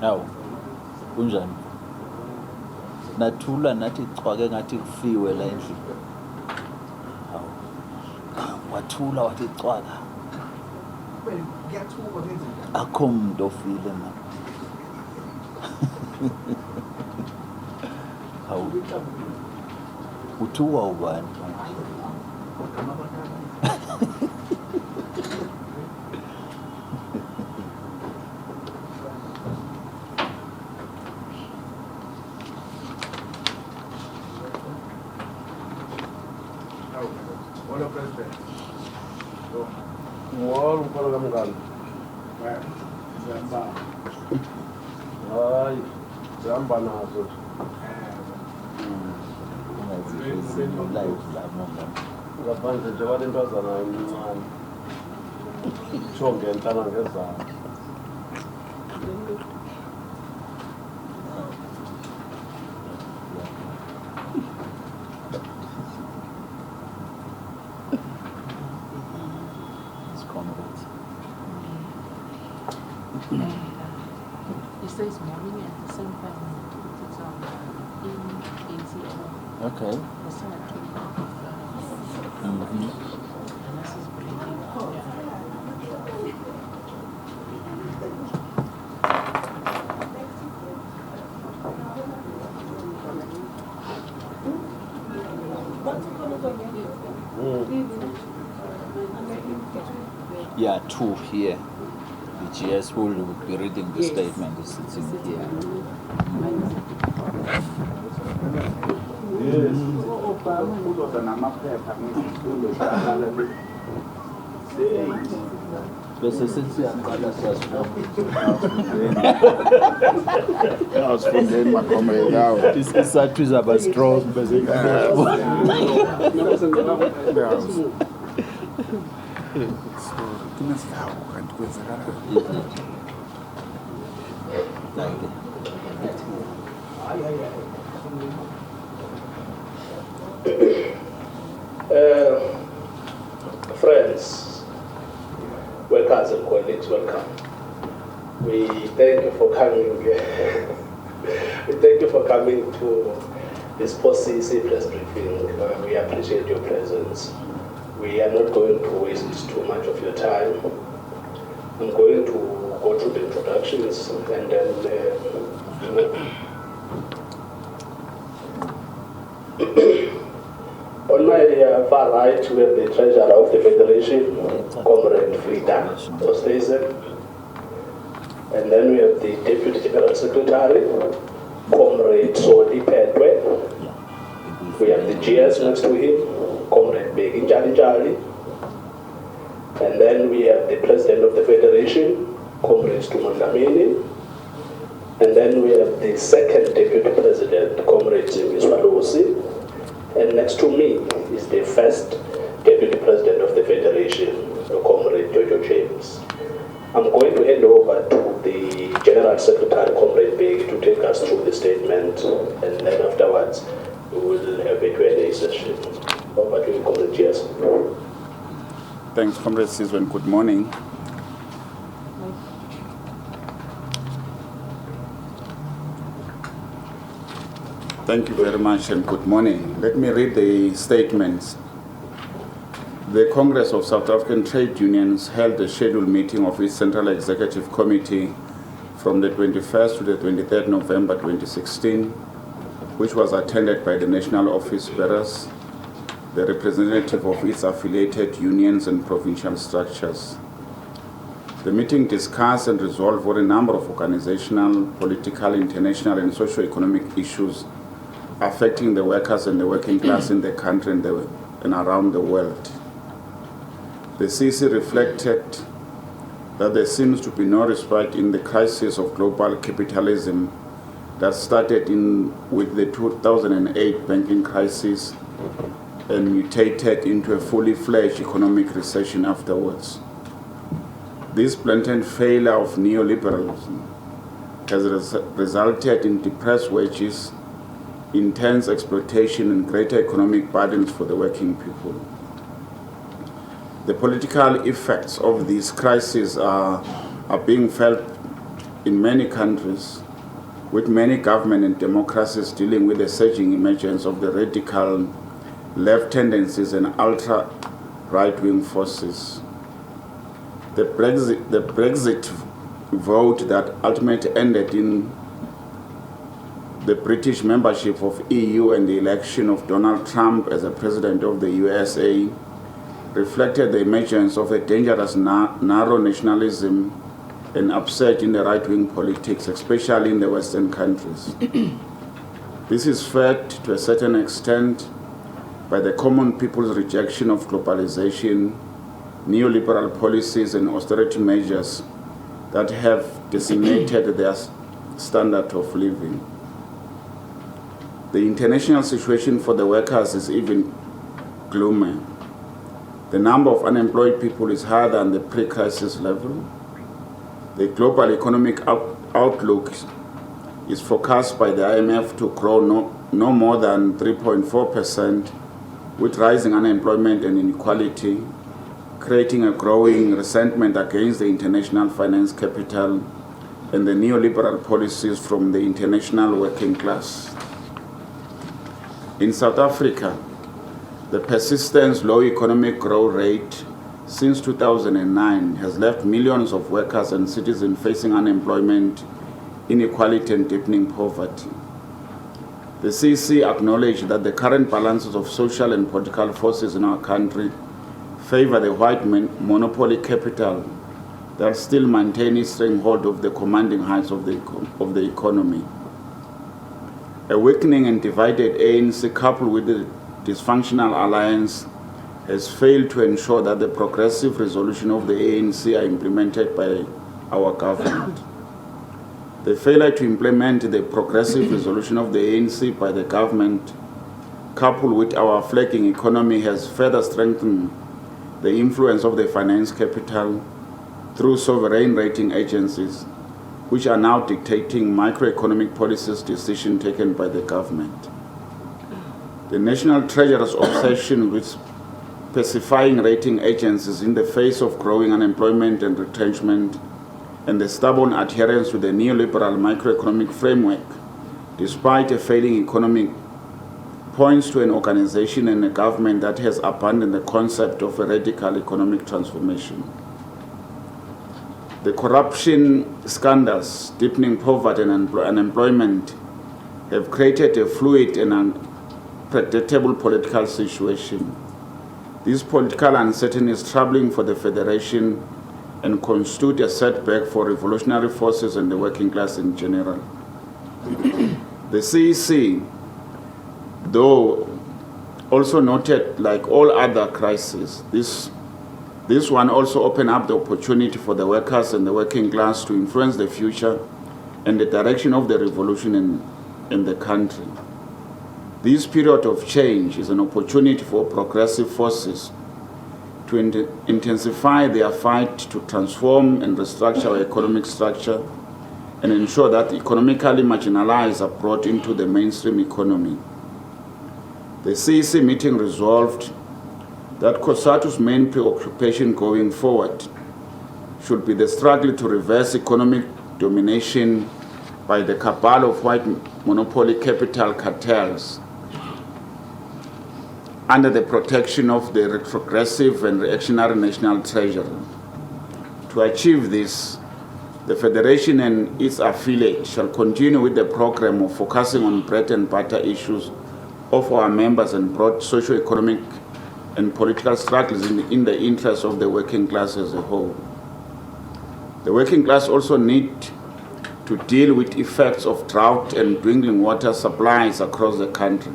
Awu, kunjani? Nathula nathi cwake ngathi kufiwe la endlini. Awu. Wathula wathi cwaka. Akho umuntu ofile na. Awu. Uthuka ubani? ngaphandle nje balentwazana emncane sho ngentana ngezana It says morning at the same time. It's on eNCA. Okay. The sun at 20. Mm-hmm. And this is breaking. Yeah, two here. The GS who will be reading the statement is sitting here. Bese sesiyaqala Awusifundeni makhomela yawo. Isizathu izaba strong bese Kunesihawu kanti kwenzakala. Friends, workers and colleagues, welcome. We thank you for coming. We thank you for coming to this post-CEC press briefing. We appreciate your presence. We are not going to waste too much of your time. I'm going to go through the introductions and then on my far right, we have the Treasurer of the Federation, Comrade Frida Osteisen. And then we have the Deputy General Secretary, Comrade Soli Pedwe. We have the GS next to him, Comrade Begi Jali. And then we have the President of the Federation, Comrade Stumangamini. And then we have the second Deputy President, Comrade Zimiswalusi. And next to me is the first Deputy President of the Federation, Comrade Jojo James. I'm going to hand over to the General Secretary, Comrade Begi, to take us through the statement, and then afterwards we will have a Q&A session. Over to you, Comrade James. Thanks, Comrade Sizwe. Good morning. Thank you very much and good morning. Let me read the statements. The Congress of South African Trade Unions held a scheduled meeting of its Central Executive Committee from the 21st to the 23rd November 2016, which was attended by the national office bearers, the representative of its affiliated unions and provincial structures. The meeting discussed and resolved on a number of organizational, political, international, and socio-economic issues affecting the workers and the working class in the country and around the world. The CEC reflected that there seems to be no respite in the crisis of global capitalism that started with the 2008 banking crisis and mutated into a fully fledged economic recession afterwards. This blatant failure of neoliberalism has resulted in depressed wages, intense exploitation, and greater economic burdens for the working people. The political effects of these crises are being felt in many countries, with many governments and democracies dealing with the surging emergence of the radical left tendencies and ultra-right-wing forces. The Brexit vote that ultimately ended in the British membership of EU and the election of Donald Trump as the President of the USA reflected the emergence of a dangerous narrow nationalism and upset in the right-wing politics, especially in the Western countries. This is fed to a certain extent by the common people's rejection of globalization, neoliberal policies, and austerity measures that have decimated their standard of living. The international situation for the workers is even gloomy. The number of unemployed people is higher than the pre-crisis level. The global economic outlook is forecast by the IMF to grow no more than 3.4%, with rising unemployment and inequality, creating a growing resentment against the international finance capital and the neoliberal policies from the international working class. In South Africa, the persistent low economic growth rate since 2009 has left millions of workers and citizens facing unemployment, inequality, and deepening poverty. The CEC acknowledged that the current balances of social and political forces in our country favor the white monopoly capital that still maintain its stranglehold of the commanding heights of the economy. A weakening and divided ANC coupled with the dysfunctional alliance has failed to ensure that the progressive resolution of the ANC are implemented by our government. The failure to implement the progressive resolution of the ANC by the government, coupled with our flagging economy, has further strengthened the influence of the finance capital through sovereign rating agencies, which are now dictating macroeconomic policies decisions taken by the government. The National Treasurer's obsession with specifying rating agencies in the face of growing unemployment and retrenchment, and the stubborn adherence to the neoliberal macroeconomic framework, despite a failing economy, points to an organization and a government that has abandoned the concept of a radical economic transformation. The corruption scandals, deepening poverty and unemployment have created a fluid and unpredictable political situation. This political uncertainty is troubling for the Federation and constitute a setback for revolutionary forces and the working class in general. The CEC, though, also noted, like all other crises, this one also opened up the opportunity for the workers and the working class to influence the future and the direction of the revolution in the country. This period of change is an opportunity for progressive forces to intensify their fight to transform and restructure our economic structure and ensure that economically marginalized are brought into the mainstream economy. The CEC meeting resolved that Cosatu's main preoccupation going forward should be the struggle to reverse economic domination by the cabal of white monopoly capital cartels under the protection of the retrogressive and reactionary National Treasury. To achieve this, the Federation and its affiliates shall continue with the program of focusing on bread and butter issues of our members and broad socio-economic and political struggles in the interest of the working class as a whole. The working class also need to deal with effects of drought and dwindling water supplies across the country.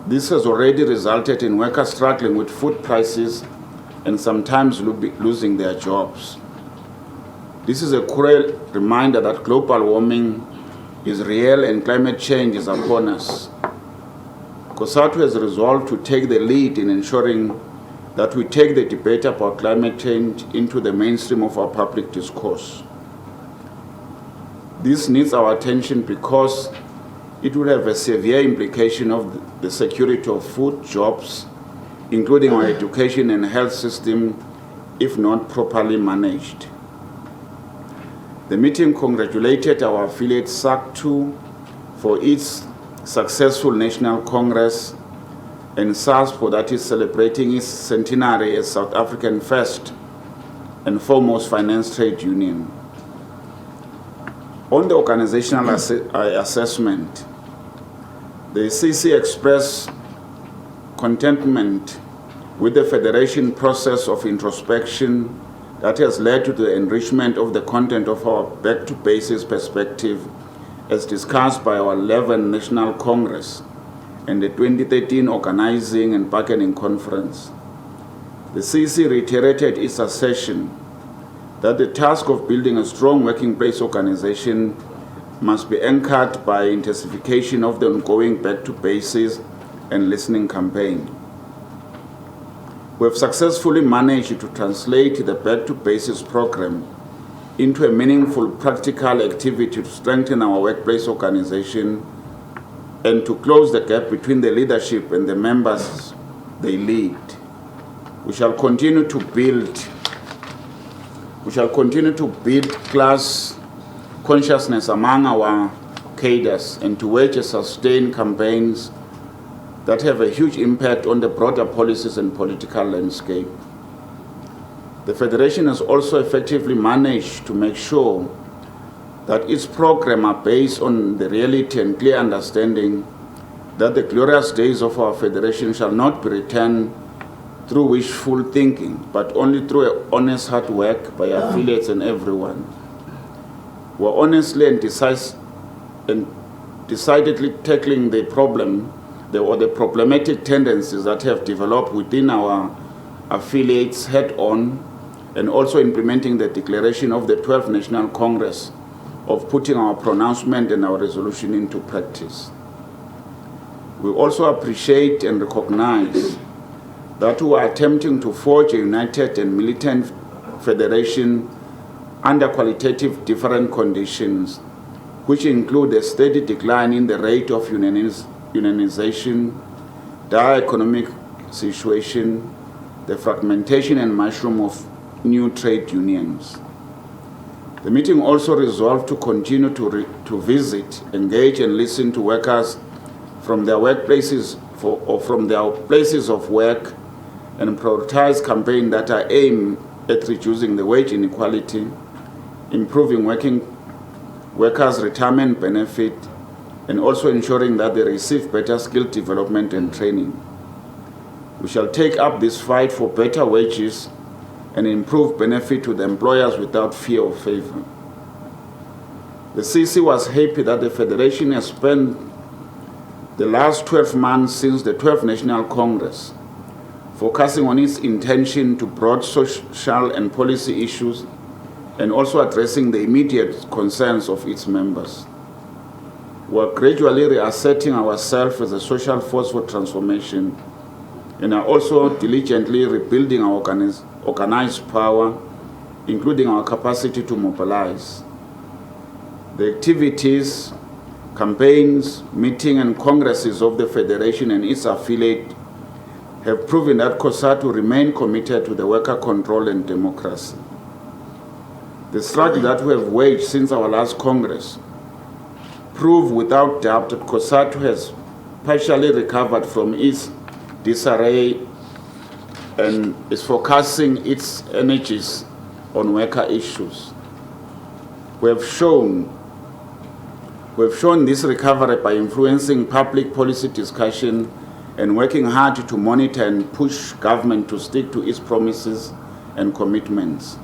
This has already resulted in workers struggling with food prices and sometimes losing their jobs. This is a cruel reminder that global warming is real and climate change is upon us. Cosatu has resolved to take the lead in ensuring that we take the debate about climate change into the mainstream of our public discourse. This needs our attention because it will have a severe implication of the security of food, jobs, including our education and health system, if not properly managed. The meeting congratulated our affiliate SACTU for its successful National Congress and SASPO that is celebrating its centenary as South African first and foremost finance trade union. On the organizational assessment, the CC expressed contentment with the Federation process of introspection that has led to the enrichment of the content of our back-to-basis perspective as discussed by our 11th National Congress and the 2013 Organizing and Bargaining Conference. The CC reiterated its assertion that the task of building a strong working place organization must be anchored by intensification of the ongoing back-to-basis and listening campaign. We have successfully managed to translate the back-to-basis program into a meaningful practical activity to strengthen our workplace organization and to close the gap between the leadership and the members they lead. We shall continue to build class consciousness among our cadres and to wage and sustain campaigns that have a huge impact on the broader policies and political landscape. The Federation has also effectively managed to make sure that its programs are based on the reality and clear understanding that the glorious days of our Federation shall not be returned through wishful thinking, but only through honest hard work by affiliates and everyone. We're honestly and decidedly tackling the problem or the problematic tendencies that have developed within our affiliates head-on, and also implementing the declaration of the 12th National Congress of putting our pronouncement and our resolution into practice. We also appreciate and recognize that we are attempting to forge a united and militant federation under qualitative different conditions, which include a steady decline in the rate of unionization, dire economic situation, the fragmentation and mushroom of new trade unions. The meeting also resolved to continue to visit, engage, and listen to workers from their workplaces or from their places of work and prioritize campaigns that are aimed at reducing the wage inequality, improving workers' retirement benefit, and also ensuring that they receive better skill development and training. We shall take up this fight for better wages and improve benefit to the employers without fear or favor. The CC was happy that the Federation has spent the last 12 months since the 12th National Congress focusing on its intention to broad social and policy issues and also addressing the immediate concerns of its members. We are gradually reasserting ourselves as a social force for transformation and are also diligently rebuilding our organized power, including our capacity to mobilize. The activities, campaigns, meetings, and congresses of the Federation and its affiliate have proven that Cosatu remain committed to the worker control and democracy. The struggle that we have waged since our last Congress prove without doubt that Cosatu has partially recovered from its disarray and is focusing its energies on worker issues. We have shown this recovery by influencing public policy discussion and working hard to monitor and push government to stick to its promises and commitments.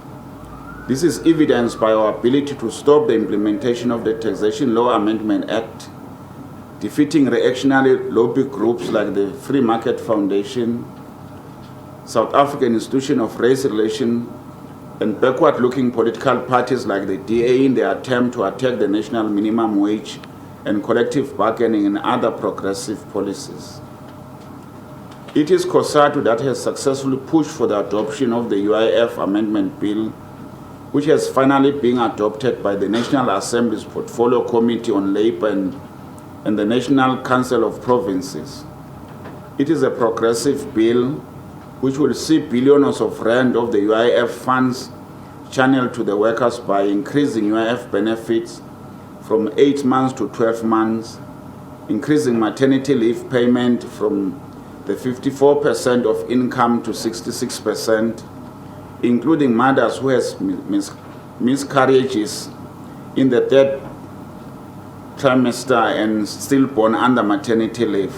This is evidenced by our ability to stop the implementation of the Taxation Law Amendment Act, defeating reactionary lobby groups like the Free Market Foundation, South African Institution of Race Relations, and backward-looking political parties like the DA in their attempt to attack the national minimum wage and collective bargaining and other progressive policies. It is Cosatu that has successfully pushed for the adoption of the UIF Amendment Bill, which has finally been adopted by the National Assembly's Portfolio Committee on Labour and the National Council of Provinces. It is a progressive bill which will see billions of rand of the UIF funds channeled to the workers by increasing UIF benefits from 8 months to 12 months, increasing maternity leave payment from the 54% of income to 66%, including mothers who has miscarriages in the 3rd trimester and stillborn under maternity leave.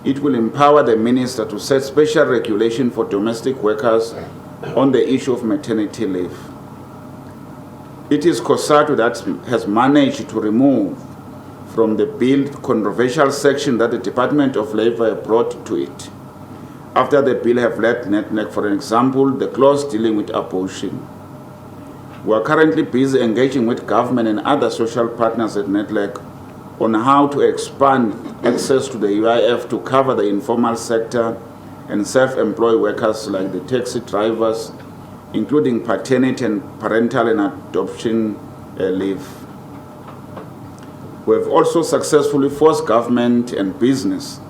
It will empower the minister to set special regulation for domestic workers on the issue of maternity leave. It is Cosatu that has managed to remove from the bill controversial section that the Department of Labour brought to it after the bill have led NETLEC, for example, the clause dealing with abortion. We are currently busy engaging with government and other social partners at NETLEC on how to expand access to the UIF to cover the informal sector and self-employed workers like the taxi drivers, including paternity and parental and adoption leave. We have also successfully forced government and business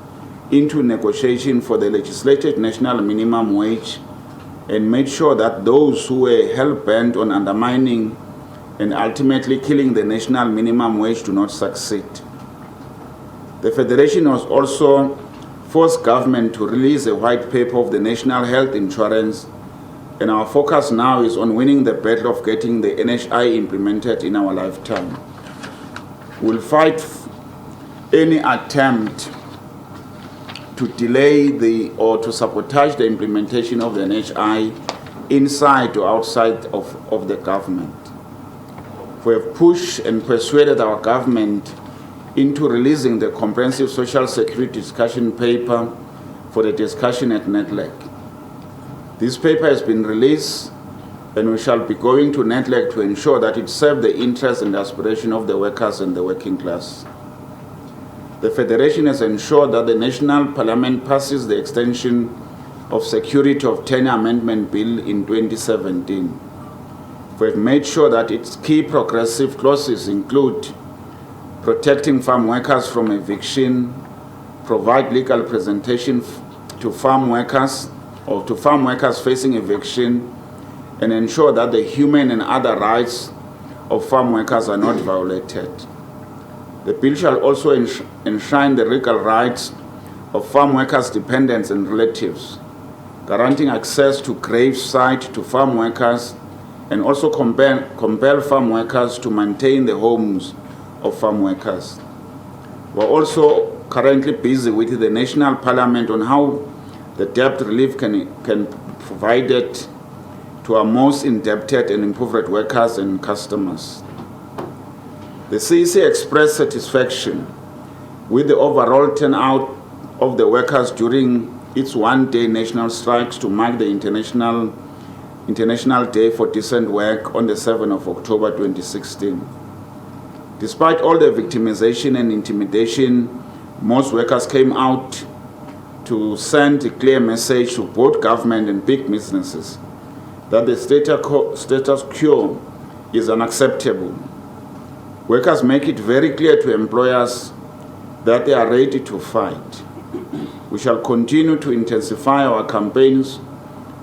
into negotiation for the legislated national minimum wage and made sure that those who were hell-bent on undermining and ultimately killing the national minimum wage do not succeed. The Federation has also forced government to release a white paper of the national health insurance, and our focus now is on winning the battle of getting the NHI implemented in our lifetime. We'll fight any attempt to delay or to sabotage the implementation of the NHI inside or outside of the government. We have pushed and persuaded our government into releasing the comprehensive social security discussion paper for the discussion at NETLEC. This paper has been released, and we shall be going to NETLEC to ensure that it serves the interests and aspiration of the workers and the working class. The Federation has ensured that the National Parliament passes the extension of security of tenure amendment bill in 2017. We have made sure that its key progressive clauses include protecting farm workers from eviction, provide legal representation to farm workers or to farm workers facing eviction, and ensure that the human and other rights of farm workers are not violated. The bill shall also enshrine the legal rights of farm workers' dependents and relatives, granting access to gravesite to farm workers, and also compel farm workers to maintain the homes of farm workers. We're also currently busy with the National Parliament on how the debt relief can provide it to our most indebted and impoverished workers and customers. The CEC expressed satisfaction with the overall turnout of the workers during its one-day national strikes to mark the International Day for Decent Work on the 7th of October 2016. Despite all the victimization and intimidation, most workers came out to send a clear message to both government and big businesses that the status quo is unacceptable. Workers make it very clear to employers that they are ready to fight. We shall continue to intensify our campaigns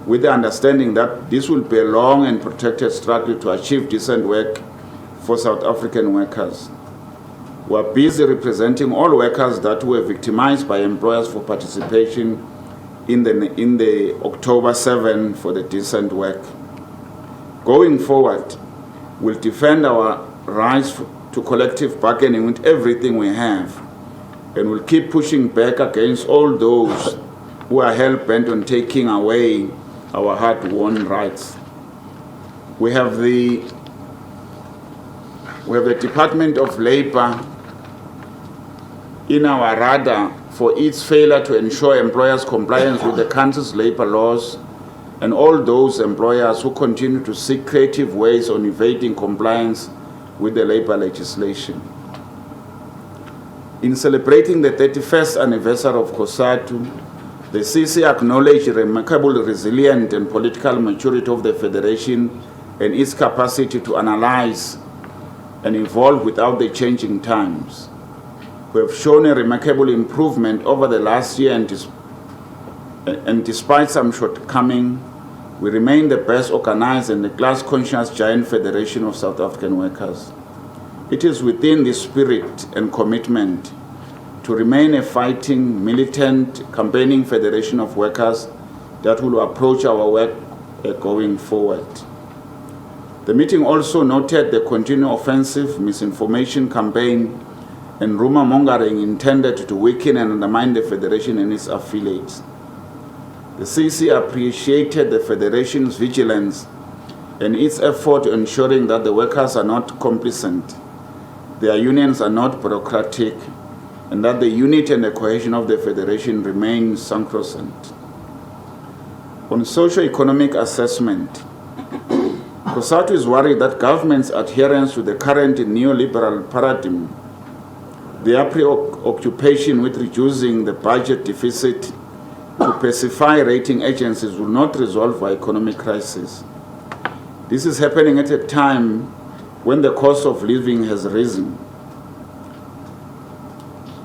with the understanding that this will be a long and protracted struggle to achieve decent work for South African workers. We are busy representing all workers that were victimized by employers for participation in the October 7 for the decent work. Going forward, we'll defend our rights to collective bargaining with everything we have, and we'll keep pushing back against all those who are hell-bent on taking away our hard-won rights. We have the Department of Labour in our radar for its failure to ensure employers' compliance with the country's labour laws, and all those employers who continue to seek creative ways on evading compliance with the labour legislation. In celebrating the 31st anniversary of Cosatu, The CC acknowledged the remarkable resilience and political maturity of the Federation and its capacity to analyze and evolve without the changing times. We have shown a remarkable improvement over the last year, and despite some shortcomings, we remain the best organized and the class-conscious giant federation of South African workers. It is within this spirit and commitment to remain a fighting, militant, campaigning federation of workers that will approach our work going forward. The meeting also noted the continued offensive misinformation campaign and rumor mongering intended to weaken and undermine the Federation and its affiliates. The CC appreciated the Federation's vigilance and its effort to ensuring that the workers are not complicit, their unions are not bureaucratic, and that the unity and the cohesion of the Federation remain sacrosanct. On socio-economic assessment, Cosatu is worried that government's adherence to the current neoliberal paradigm, their preoccupation with reducing the budget deficit to pacify rating agencies will not resolve our economic crisis. This is happening at a time when the cost of living has risen,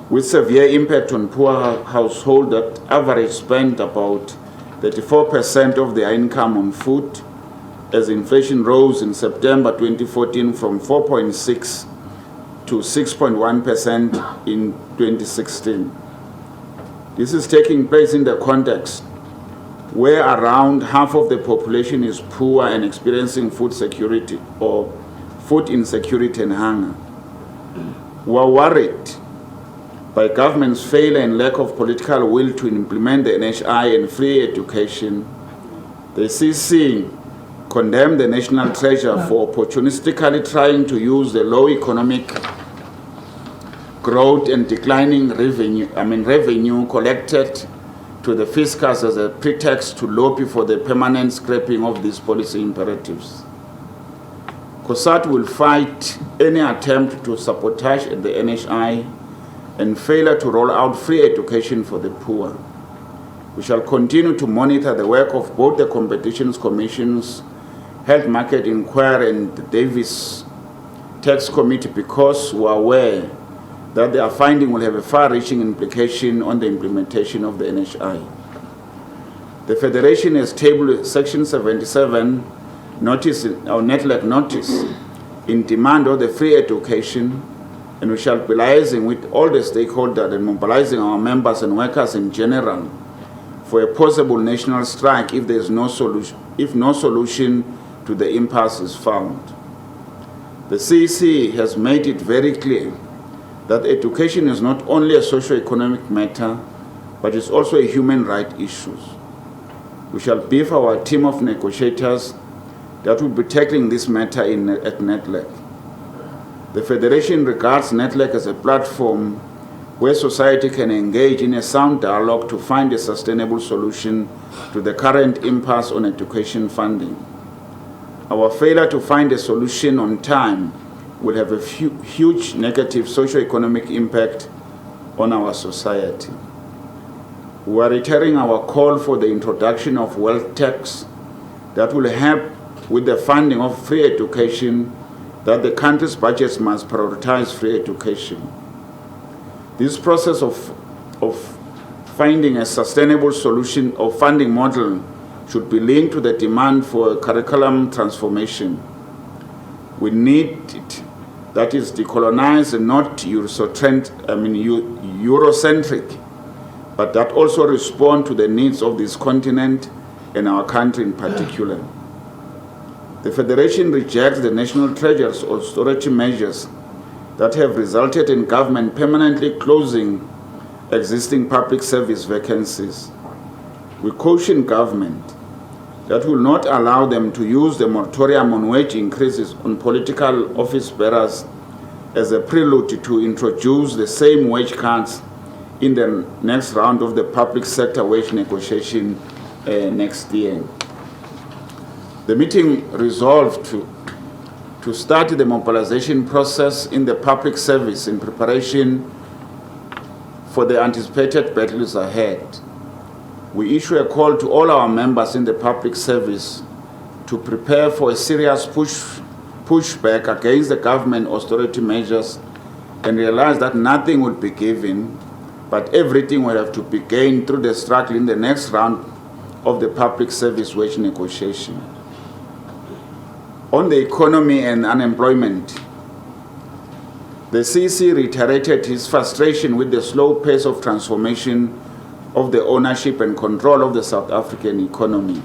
with severe impact on poor households that average spend about 34% of their income on food, as inflation rose in September 2014 from 4.6 to 6.1% in 2016. This is taking place in the context where around half of the population is poor and experiencing food security or food insecurity and hunger. We are worried by government's failure and lack of political will to implement the NHI and free education. The CC condemned the National Treasurer for opportunistically trying to use the low economic growth and declining revenue collected to the fiscus as a pretext to lobby for the permanent scrapping of these policy imperatives. Cosatu will fight any attempt to sabotage the NHI and failure to roll out free education for the poor. We shall continue to monitor the work of both the Competitions Commission's Health Market Inquiry and the Davis Tax Committee, because we are aware that their finding will have a far-reaching implication on the implementation of the NHI. The Federation has tabled Section 77 notice, our network notice, in demand of the free education, and we shall be liaising with all the stakeholders and mobilizing our members and workers in general for a possible national strike if there is no solution to the impasse is found. The CEC has made it very clear that education is not only a socio-economic matter, but it's also a human rights issue. We shall brief our team of negotiators that will be tackling this matter at NETLAC. The Federation regards NETLAC as a platform where society can engage in a sound dialogue to find a sustainable solution to the current impasse on education funding. Our failure to find a solution on time will have a huge negative socio-economic impact on our society. We are reiterating our call for the introduction of wealth tax that will help with the funding of free education, that the country's budgets must prioritize free education. This process of finding a sustainable solution or funding model should be linked to the demand for curriculum transformation. We need it that is decolonized and not Eurocentric, but that also respond to the needs of this continent and our country in particular. The Federation rejects the National Treasury's austerity measures that have resulted in government permanently closing existing public service vacancies. We caution government that will not allow them to use the moratorium on wage increases on political office bearers as a prelude to introduce the same wage cuts in the next round of the public sector wage negotiation next year. The meeting resolved to start the mobilization process in the public service in preparation for the anticipated battles ahead. we issue a call to all our members in the public service to prepare for a serious pushback against the government austerity measures and realize that nothing will be given, but everything will have to be gained through the struggle in the next round of the public service wage negotiation. On the economy and unemployment, the CEC reiterated his frustration with the slow pace of transformation of the ownership and control of the South African economy.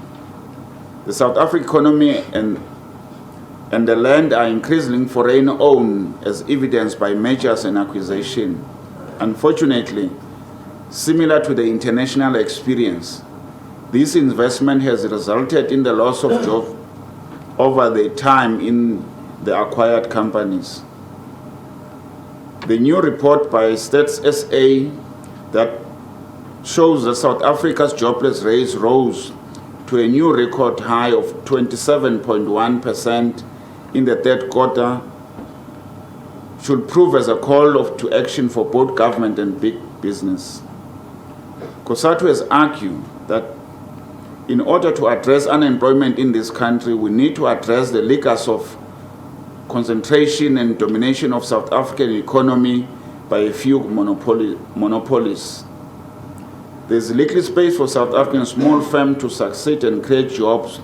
The South African economy and the land are increasingly foreign-owned, as evidenced by mergers and acquisition. Unfortunately, similar to the international experience, this investment has resulted in the loss of jobs over the time in the acquired companies. The new report by Stats SA that shows that South Africa's jobless rate rose to a new record high of 27.1% in the third quarter should prove as a call to action for both government and big business. Cosatu has argued that in order to address unemployment in this country, we need to address the ligas of concentration and domination of South African economy by a few monopolies. There is little space for South African small firms to succeed and create jobs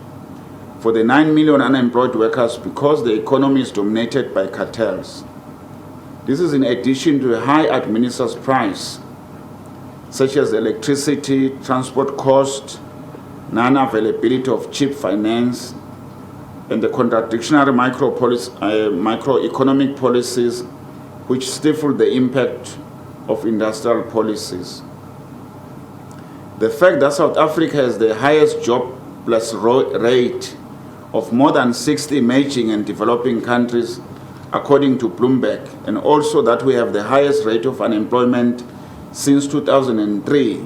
for the 9 million unemployed workers because the economy is dominated by cartels. This is in addition to a high administrative price, such as electricity, transport cost, non-availability of cheap finance, and the contradictory microeconomic policies which stifle the impact of industrial policies. The fact that South Africa has the highest jobless rate of more than 60 emerging and developing countries, according to Bloomberg, and also that we have the highest rate of unemployment since 2003,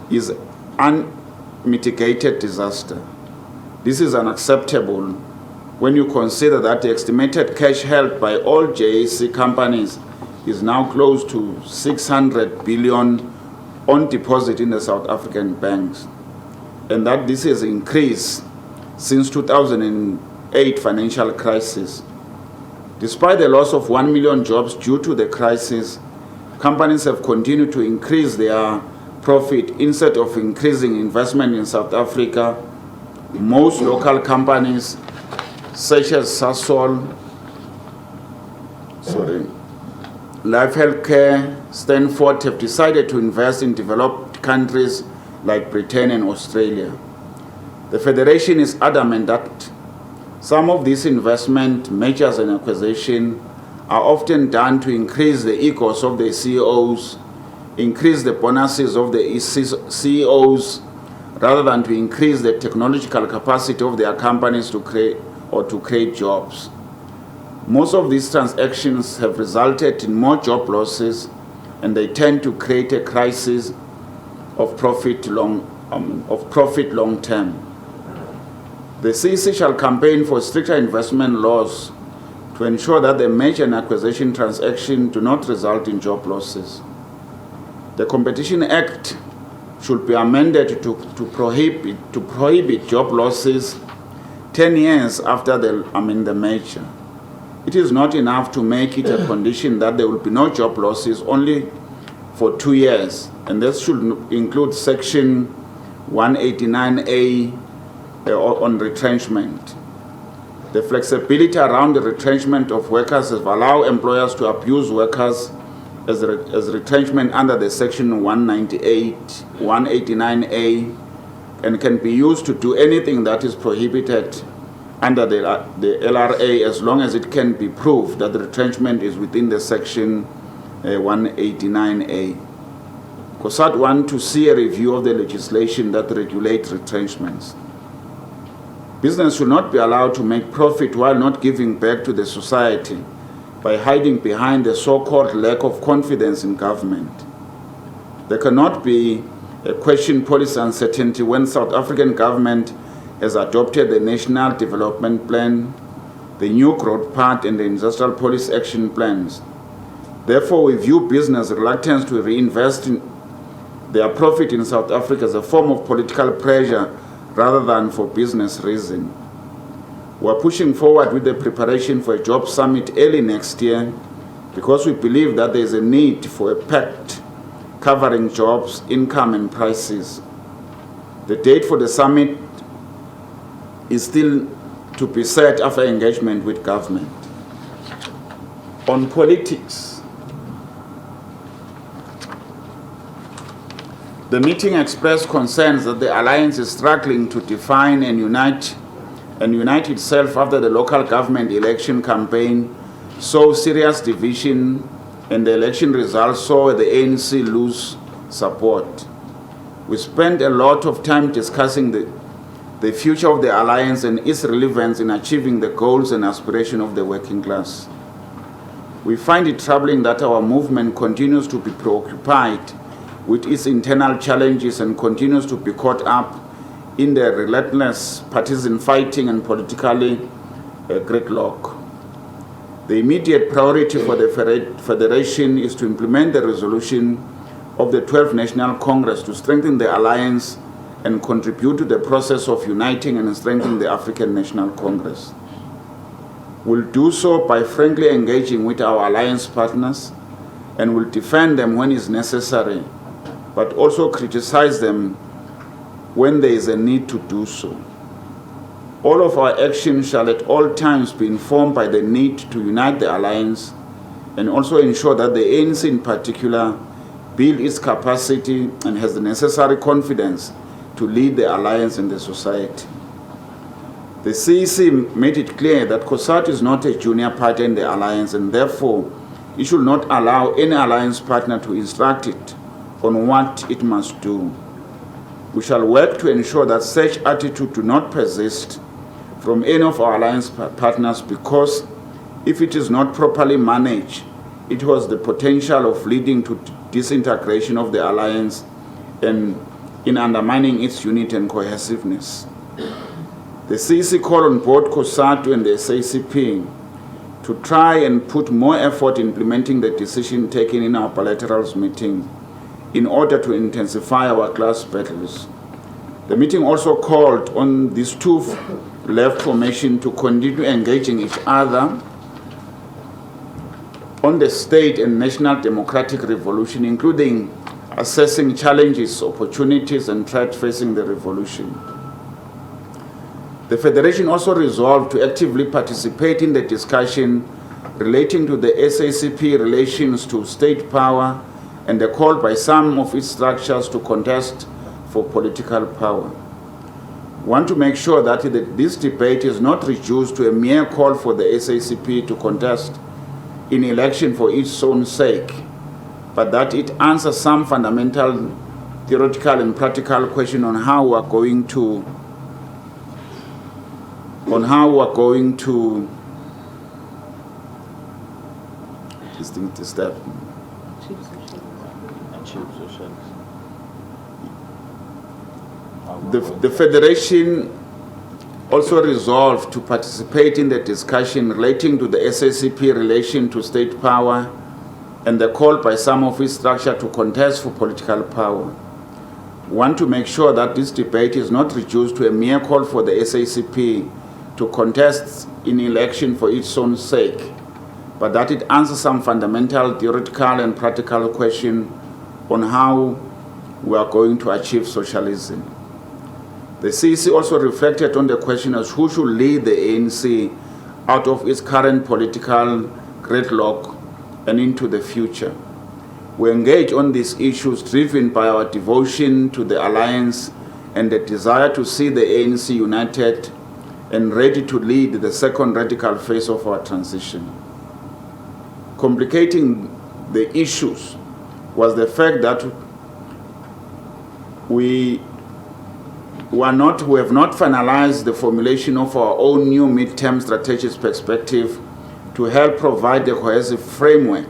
is unmitigated disaster. This is unacceptable when you consider that the estimated cash held by all JSE companies is now close to 600 billion on deposit in the South African banks, and that this has increased since 2008 financial crisis. Despite the loss of 1 million jobs due to the crisis, companies have continued to increase their profit instead of increasing investment in South Africa. Most local companies, such as Sasol, Life Healthcare, Stanford, have decided to invest in developed countries like Britain and Australia. The Federation is adamant that some of these investment measures and acquisition are often done to increase the egos of the CEOs, increase the bonuses of the CEOs, rather than to increase the technological capacity of their companies to create jobs. Most of these transactions have resulted in more job losses, and they tend to create a crisis of profit long term. The CEC shall campaign for stricter investment laws to ensure that the merger and acquisition transactions do not result in job losses. The Competition Act should be amended to prohibit job losses 10 years after the merger. It is not enough to make it a condition that there will be no job losses only for 2 years, and this should include Section 189A on retrenchment. The flexibility around the retrenchment of workers has allowed employers to abuse workers as retrenchment under the Section 189A, and can be used to do anything that is prohibited under the LRA as long as it can be proved that the retrenchment is within the Section 189A. Cosatu wants to see a review of the legislation that regulates retrenchments. Business should not be allowed to make profit while not giving back to the society by hiding behind the so-called lack of confidence in government. There cannot be a question policy uncertainty when South African government has adopted the National Development Plan, the New Growth Pact, and the Industrial Policy Action Plans. Therefore, we view business reluctance to reinvest in their profit in South Africa as a form of political pressure rather than for business reason. We're pushing forward with the preparation for a job summit early next year because we believe that there is a need for a pact covering jobs, income, and prices. The date for the summit is still to be set after engagement with government. On politics, the meeting expressed concerns that the alliance is struggling to define and unite itself after the local government election campaign saw serious division and the election results saw the ANC lose support. We spent a lot of time discussing the future of the alliance and its relevance in achieving the goals and aspirations of the working class. We find it troubling that our movement continues to be preoccupied with its internal challenges and continues to be caught up in the relentless partisan fighting and politically gridlock. The immediate priority for the Federation is to implement the resolution of the 12th National Congress to strengthen the alliance and contribute to the process of uniting and strengthening the African National Congress. We'll do so by frankly engaging with our alliance partners and will defend them when it's necessary, but also criticize them when there is a need to do so. All of our actions shall at all times be informed by the need to unite the alliance and also ensure that the ANC in particular build its capacity and has the necessary confidence to lead the alliance and the society. The CEC made it clear that Cosatu is not a junior partner in the alliance and therefore it should not allow any alliance partner to instruct it on what it must do. We shall work to ensure that such attitude do not persist from any of our alliance partners because if it is not properly managed, it has the potential of leading to disintegration of the alliance and in undermining its unity and cohesiveness. The CEC called on both Cosatu and the SACP to try and put more effort in implementing the decision taken in our bilaterals meeting in order to intensify our class battles. The meeting also called on these two left formations to continue engaging each other on the state and national democratic revolution, including assessing challenges, opportunities, and threats facing the revolution. The Federation also resolved to actively participate in the discussion relating to the SACP relations to state power and the call by some of its structures to contest for political power. We want to make sure that this debate is not reduced to a mere call for the SACP to contest in election for its own sake, but that it answers some fundamental theoretical and practical question on how we are going to The Federation also resolved to participate in the discussion relating to the SACP relation to state power and the call by some of its structure to contest for political power. We want to make sure that this debate is not reduced to a mere call for the SACP to contest in election for its own sake, but that it answers some fundamental theoretical and practical question on how we are going to achieve socialism. The CEC also reflected on the question as who should lead the ANC out of its current political gridlock and into the future. We engage on these issues driven by our devotion to the alliance and the desire to see the ANC united and ready to lead the second radical phase of our transition. Complicating the issues was the fact that we have not finalized the formulation of our own new midterm strategic perspective to help provide a cohesive framework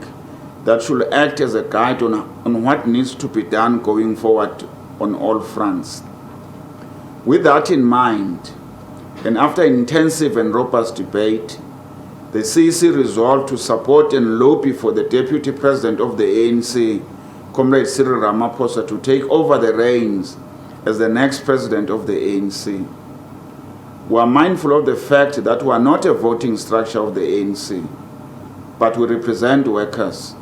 that should act as a guide on what needs to be done going forward on all fronts. With that in mind, and after intensive and robust debate, the CEC resolved to support and lobby for the Deputy President of the ANC, Comrade Cyril Ramaphosa to take over the reins as the next president of the ANC. We are mindful of the fact that we are not a voting structure of the ANC, but we represent workers.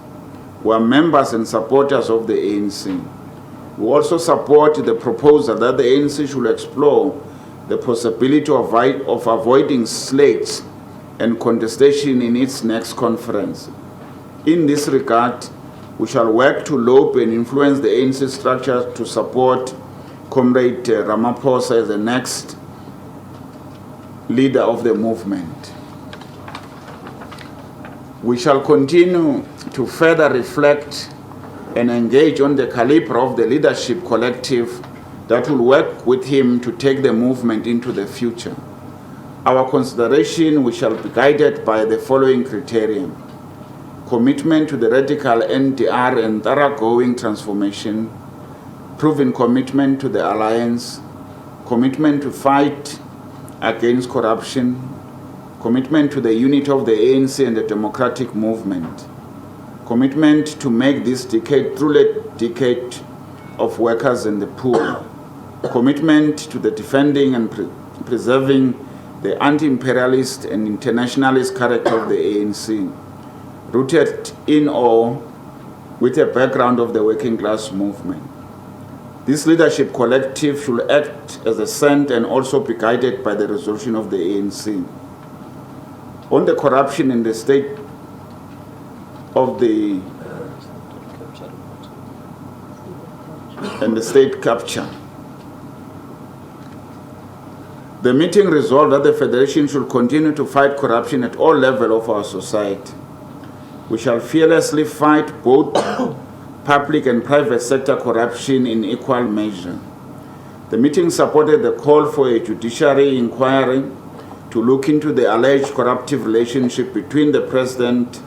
We are members and supporters of the ANC. We also support the proposal that the ANC should explore the possibility of avoiding slates and contestation in its next conference. In this regard, we shall work to lobe and influence the ANC structure to support Comrade Ramaphosa as the next leader of the movement. We shall continue to further reflect and engage on the caliber of the leadership collective that will work with him to take the movement into the future. Our consideration, we shall be guided by the following criteria: commitment to the radical NDR and thoroughgoing transformation, proven commitment to the alliance, commitment to fight against corruption, commitment to the unity of the ANC and the democratic movement, commitment to make this decade truly a decade of workers and the poor, commitment to the defending and preserving the anti-imperialist and internationalist character of the ANC, rooted in or with a background of the working class movement. This leadership collective should act as a scent and also be guided by the resolution of the ANC. On the corruption in the state of the state capture, the meeting resolved that the Federation should continue to fight corruption at all levels of our society. We shall fearlessly fight both public and private sector corruption in equal measure. The meeting supported the call for a judiciary inquiry to look into the alleged corruptive relationship between President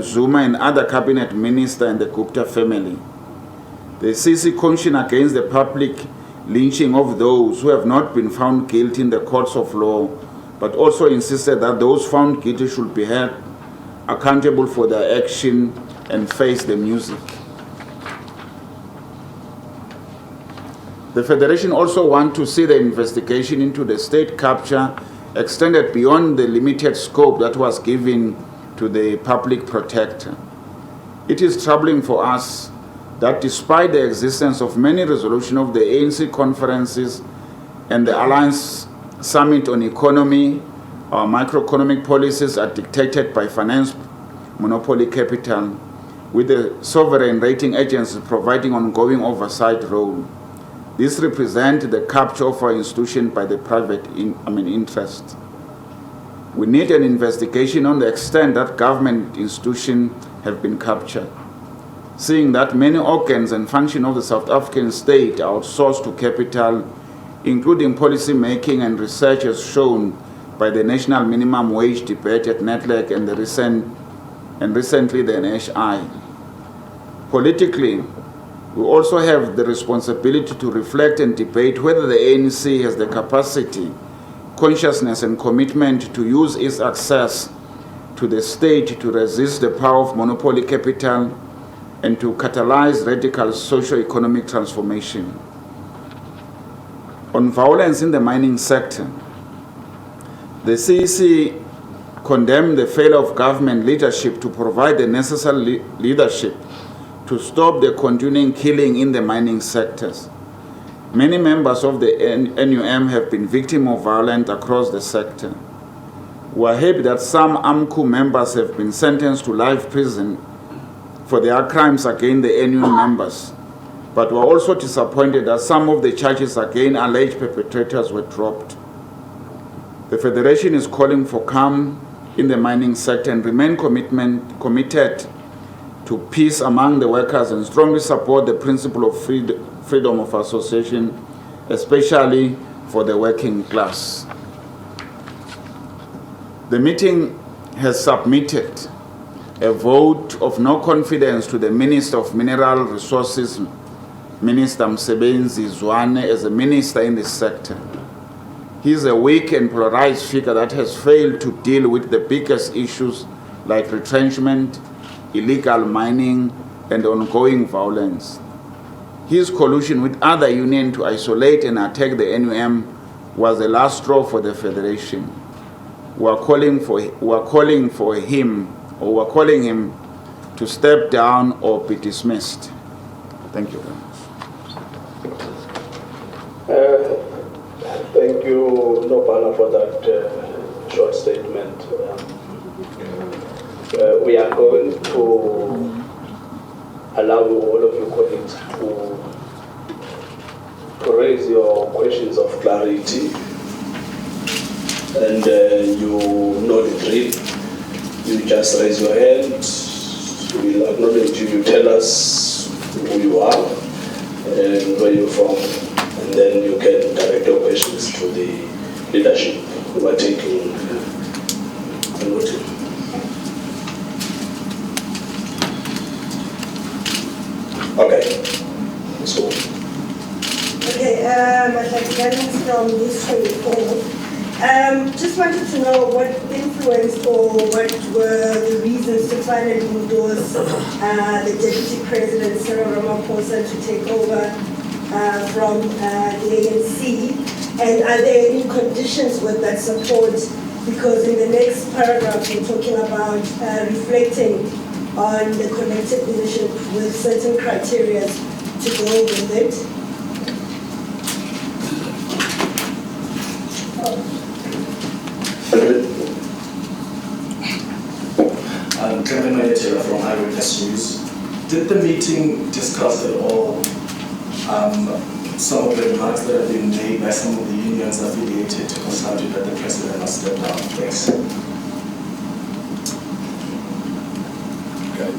Zuma and other cabinet ministers and the Gupta family. The CC cautioned against the public lynching of those who have not been found guilty in the courts of law, but also insisted that those found guilty should be held accountable for their action and face the music. The Federation also wants to see the investigation into the state capture extended beyond the limited scope that was given to the public protector. It is troubling for us that despite the existence of many resolutions of the ANC conferences and the Alliance Summit on Economy, our macroeconomic policies are dictated by finance monopoly capital, with the sovereign rating agencies providing ongoing oversight role. This represents the capture of our institution by the private interest. We need an investigation on the extent that government institutions have been captured, seeing that many organs and functions of the South African state are outsourced to capital, including policy making and research as shown by the national minimum wage debate at NETLEC and recently the NHI. Politically, we also have the responsibility to reflect and debate whether the ANC has the capacity, consciousness and commitment to use its access to the state to resist the power of monopoly capital and to catalyze radical socio-economic transformation. On violence in the mining sector, the CEC condemned the failure of government leadership to provide the necessary leadership to stop the continuing killing in the mining sectors. Many members of the NUM have been victims of violence across the sector. We are happy that some AMCU members have been sentenced to life prison for their crimes against the NUM members, but we are also disappointed that some of the charges against alleged perpetrators were dropped. The Federation is calling for calm in the mining sector and remain committed to peace among the workers and strongly support the principle of freedom of association, especially for the working class. The meeting has submitted a vote of no confidence to the Minister of Mineral Resources, Minister Msebenzi Zwane, as a minister in this sector. He is a weak and polarized figure that has failed to deal with the biggest issues like retrenchment, illegal mining, and ongoing violence. His collusion with other unions to isolate and attack the NUM was the last straw for the Federation. We are calling him to step down or be dismissed. Thank you very much. Thank you, Nopala, for that short statement. We are going to allow all of your colleagues to raise your questions of clarity. And you know the drill. You just raise your hand, we'll acknowledge you, you tell us who you are and where you're from, and then you can direct your questions to the leadership who are taking a note. Okay, so. Okay, Matlakigani from this 24. Just wanted to know what influenced or what were the reasons to finally endorse the Deputy President, Cyril Ramaphosa, to take over from the ANC? And are there any conditions with that support? Because in the next paragraph, we're talking about reflecting on the collective leadership with certain criteria to go with it. Kevin Mayetera from Eyewitness News. Did the meeting discuss at all some of the remarks that have been made by some of the unions affiliated to Cosatu that the president must step down? Thanks. Okay.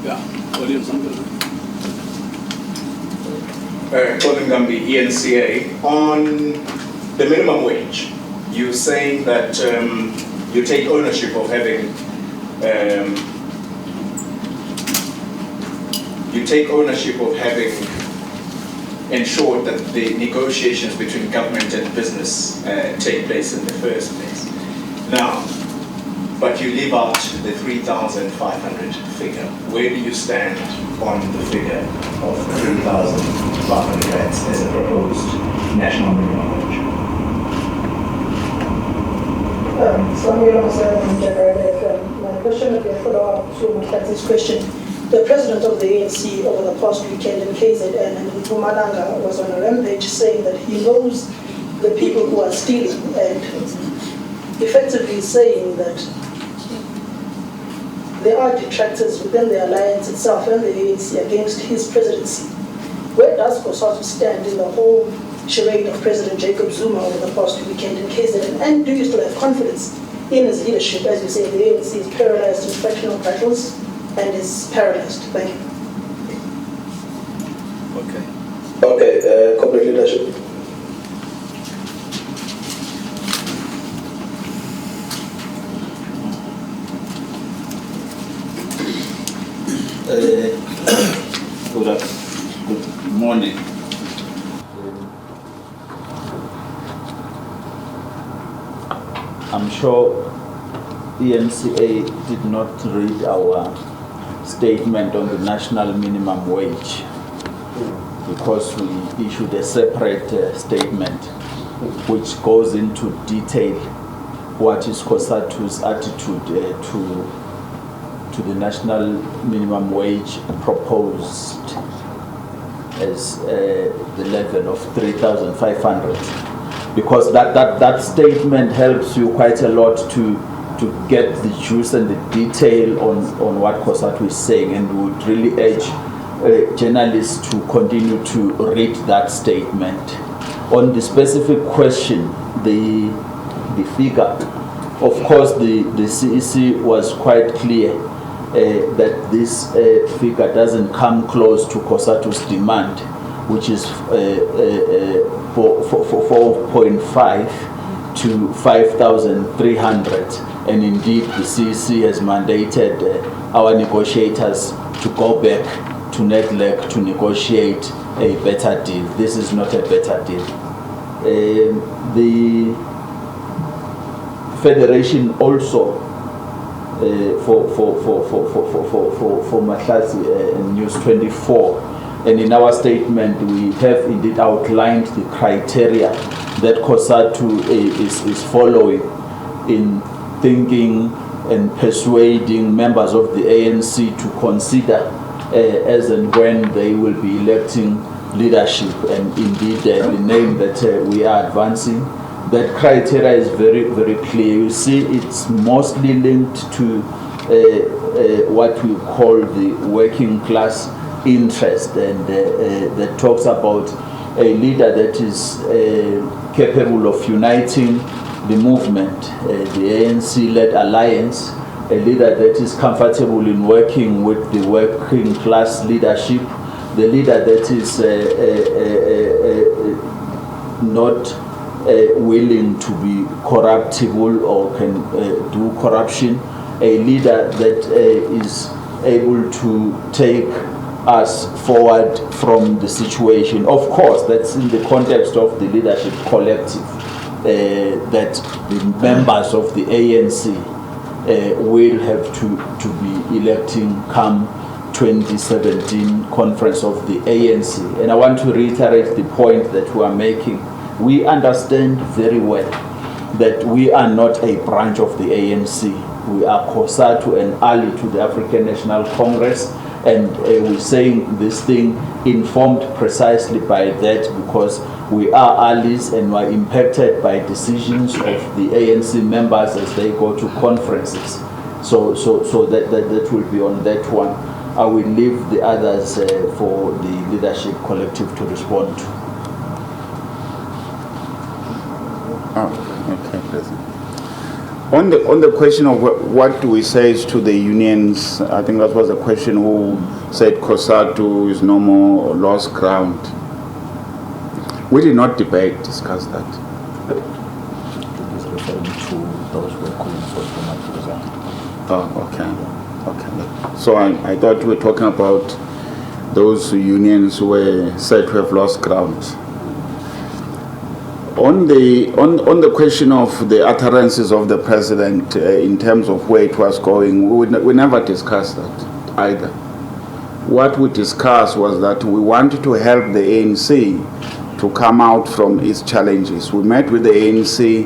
Yeah. Williams, I'm good. Colin Gambi, eNCA. On the minimum wage, you're saying that you take ownership of having ensured that the negotiations between government and business take place in the first place. Now, but you leave out the 3,500 figure. Where do you stand on the figure of 3,500 rands as a proposed national minimum wage? So I'm going to my question will be a follow-up to Mutati's question. The president of the ANC over the past weekend in KZN and in Mpumalanga was on a rampage saying that he knows the people who are stealing and effectively saying that there are detractors within the alliance itself and the ANC against his presidency. Where does Cosatu stand in the whole charade of President Jacob Zuma over the past weekend in KZN? And do you still have confidence in his leadership? As you say, the ANC is paralyzed in fractional battles and is paralyzed. Thank you. Okay, corporate leadership. Good morning. I'm sure eNCA did not read our statement on the national minimum wage because we issued a separate statement which goes into detail what is Cosatu's attitude to the national minimum wage proposed as the level of 3,500. Because that statement helps you quite a lot to get the juice and the detail on what Cosatu is saying, and we would really urge journalists to continue to read that statement. On the specific question, the figure, of course the CEC was quite clear that this figure doesn't come close to Cosatu's demand, which is 4.5 to 5,300, and indeed the CEC has mandated our negotiators to go back to NEDLEC to negotiate a better deal. This is not a better deal. The Federation also for Mahlasi News 24. And in our statement, we have indeed outlined the criteria that Cosatu is following in thinking and persuading members of the ANC to consider as and when they will be electing leadership, and indeed the name that we are advancing. That criteria is very, very clear. You see, it's mostly linked to what we call the working class interest, and that talks about a leader that is capable of uniting the movement, the ANC-led alliance, a leader that is comfortable in working with the working class leadership, the leader that is not willing to be corruptible or can do corruption, a leader that is able to take us forward from the situation. Of course, that's in the context of the leadership collective, that the members of the ANC will have to be electing come 2017 conference of the ANC. And I want to reiterate the point that we are making. We understand very well that we are not a branch of the ANC. We are Cosatu and ally to the African National Congress, and we're saying this thing informed precisely by that because we are allies and we are impacted by decisions of the ANC members as they go to conferences. So that will be on that one. I will leave the others for the leadership collective to respond to. Okay, President. On the question of what do we say to the unions, I think that was the question who said Cosatu is no more lost ground. We did not discuss that. He's referring to those who are calling for Ramaphosa. Oh, okay. So I thought we were talking about those unions who were said to have lost ground. On the question of the utterances of the president in terms of where it was going, we never discussed that either. What we discussed was that we wanted to help the ANC to come out from its challenges. We met with the ANC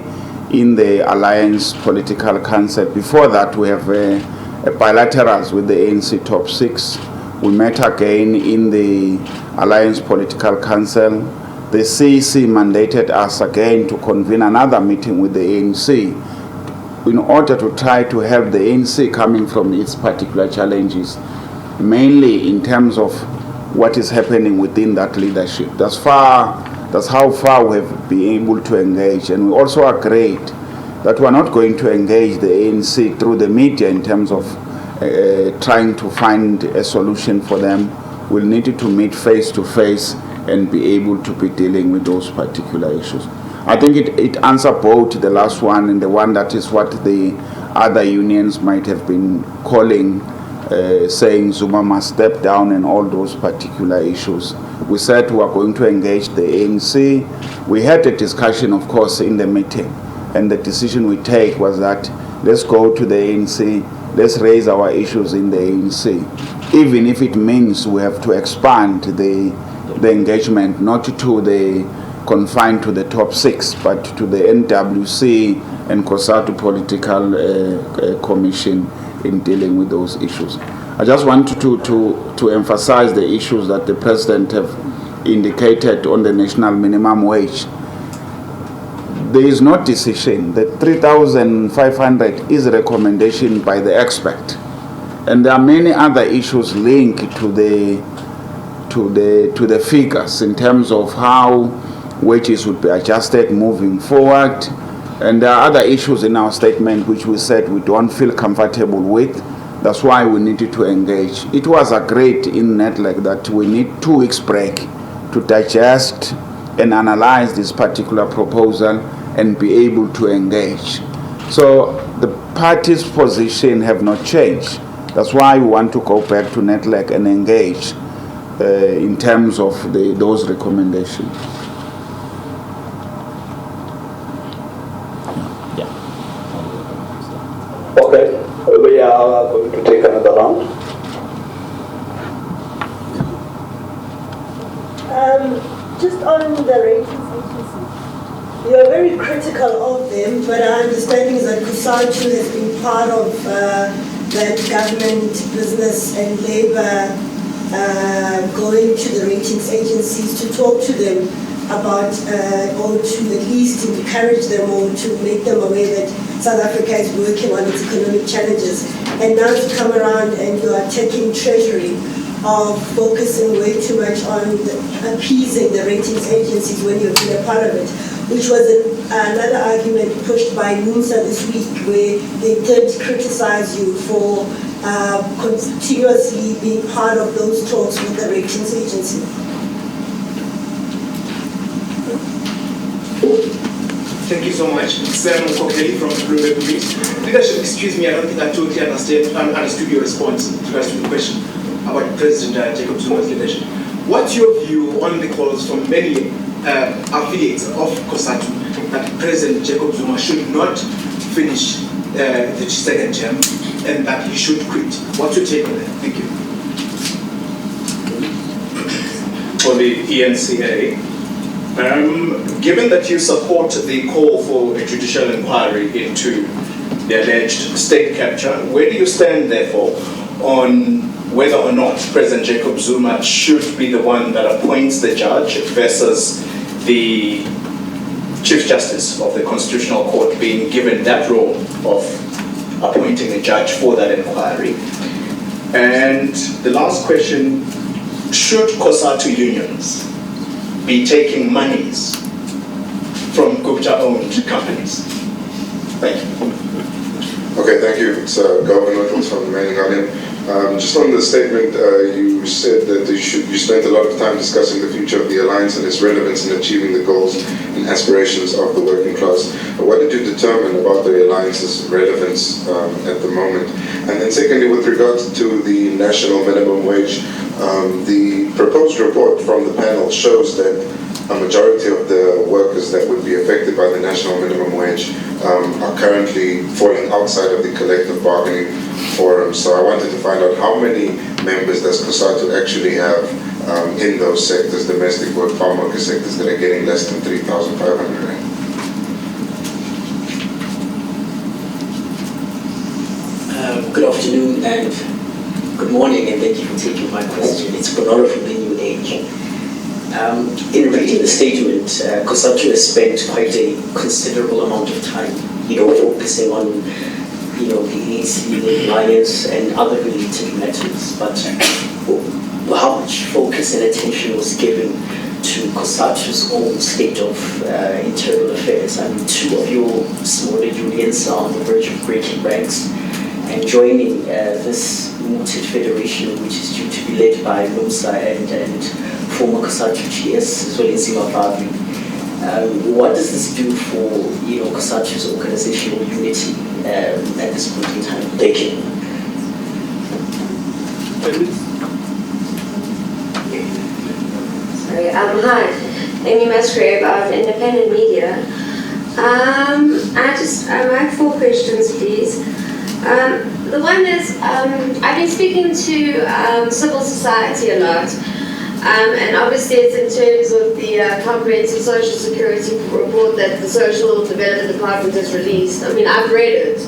in the Alliance Political Council. Before that, we have bilaterals with the ANC top 6. We met again in the Alliance Political Council. The CEC mandated us again to convene another meeting with the ANC in order to try to help the ANC coming from its particular challenges, mainly in terms of what is happening within that leadership. That's how far we have been able to engage. And we also agreed that we're not going to engage the ANC through the media in terms of trying to find a solution for them. We'll need to meet face to face and be able to be dealing with those particular issues. I think it answers both the last one and the one that is what the other unions might have been calling, saying Zuma must step down and all those particular issues. We said we are going to engage the ANC. We had a discussion, of course, in the meeting, and the decision we take was that let's go to the ANC, let's raise our issues in the ANC, even if it means we have to expand the engagement, not to the confined to the top 6, but to the NWC and Cosatu Political Commission in dealing with those issues. I just want to emphasize the issues that the President have indicated on the national minimum wage. There is no decision. The 3,500 is a recommendation by the expert, and there are many other issues linked to the figures in terms of how wages would be adjusted moving forward. And there are other issues in our statement which we said we don't feel comfortable with. That's why we needed to engage. It was agreed in NETLEC that we need 2 weeks break to digest and analyze this particular proposal and be able to engage. So the parties' position have not changed. That's why we want to go back to NETLEC and engage in terms of those recommendations. Okay, we are are going to take another round. Just on the ratings agencies, you are very critical of them, but our understanding is that Cosatu has been part of that government, business and labor going to the ratings agencies to talk to them about, or to at least encourage them or to make them aware that South Africa is working on its economic challenges. And now to come around and you are taking Treasury of focusing way too much on appeasing the ratings agencies when you've been a part of it, which was another argument pushed by NUMSA this week, where they did criticize you for continuously being part of those talks with the ratings agency. Thank you so much. Sam Kokeli from Bloomberg News. Leadership, excuse me, I don't think I totally understood your response with regards to the question about President Jacob Zuma's leadership. What's your view on the calls from many affiliates of Cosatu that President Jacob Zuma should not finish the second term and that he should quit? What's your take on that? Thank you. For the eNCA, given that you support the call for a judicial inquiry into the alleged state capture, where do you stand, therefore, on whether or not President Jacob Zuma should be the one that appoints the judge versus the Chief Justice of the Constitutional Court being given that role of appointing a judge for that inquiry? And the last question, should Cosatu unions be taking monies from Gupta-owned companies? Thank you. Okay, thank you. It's Governor Nichols from the Manning Guardian. Just on the statement, you said that you spent a lot of time discussing the future of the alliance and its relevance in achieving the goals and aspirations of the working class. What did you determine about the alliance's relevance at the moment? And then secondly, with regards to the national minimum wage, the proposed report from the panel shows that a majority of the workers that would be affected by the national minimum wage are currently falling outside of the collective bargaining forum. So I wanted to find out how many members does Cosatu actually have in those sectors, domestic work, farm worker sectors, that are getting less than 3,500 rand. Good afternoon and good morning, and thank you for taking my question. It's Bonora from the New Age. In reading the statement, Cosatu has spent quite a considerable amount of time, focusing on, the alliance and other related matters. But how much focus and attention was given to Cosatu's own state of internal affairs? I mean, two of your smaller unions are on the verge of breaking ranks and joining this mooted federation, which is due to be led by NUMSA and former Cosatu GS, as well as Zimbabwe. What does this do for Cosatu's organizational unity at this point in time? Thank you. Sorry. Hi, Amy Musgrave of Independent Media. I have 4 questions, please. The one is, I've been speaking to civil society a lot, and obviously it's in terms of the comprehensive social security report that the Social Development Department has released. I mean, I've read it.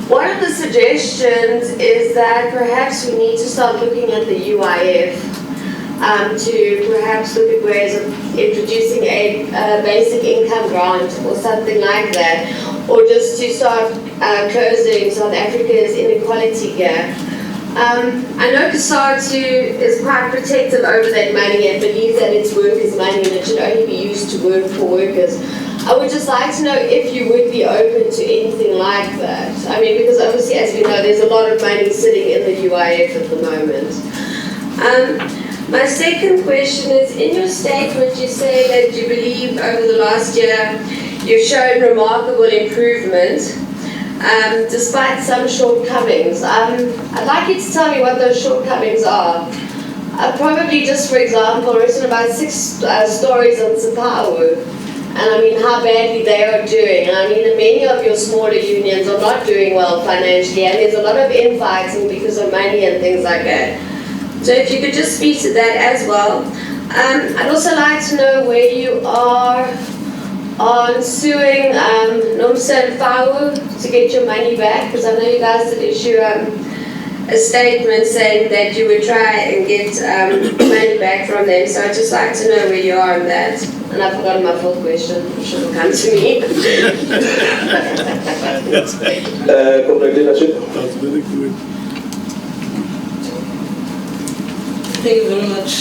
One of the suggestions is that perhaps we need to start looking at the UIF to perhaps look at ways of introducing a basic income grant or something like that, or just to start closing South Africa's inequality gap. I know Cosatu is quite protective over that money and believes that it's workers' money and it should only be used to work for workers. I would just like to know if you would be open to anything like that. I mean, because obviously, as we know, there's a lot of money sitting in the UIF at the moment. My second question is, in your statement you say that you believe over the last year you've shown remarkable improvement despite some shortcomings. I'd like you to tell me what those shortcomings are. I've probably just, for example, written about 6 stories on Zimbabwe, and I mean how badly they are doing. I mean, many of your smaller unions are not doing well financially, and there's a lot of infighting because of money and things like that. So if you could just speak to that as well. I'd also like to know where you are on suing Nomsa and Fawu to get your money back, because I know you guys did issue a statement saying that you would try and get money back from them. So I'd just like to know where you are on that. And I've forgotten my full question. It should have come to me. Corporate leadership. That's very good. Thank you very much.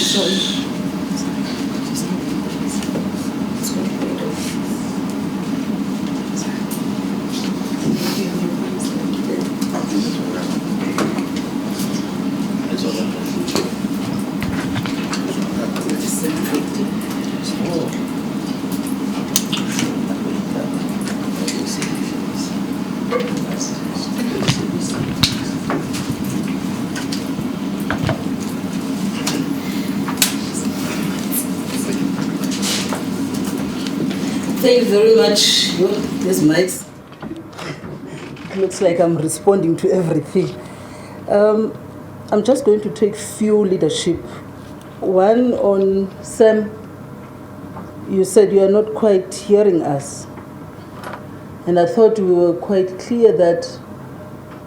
Thank you very much. This mics. It looks like I'm responding to everything. I'm just going to take few leadership. One on Sam. You said you are not quite hearing us. And I thought we were quite clear that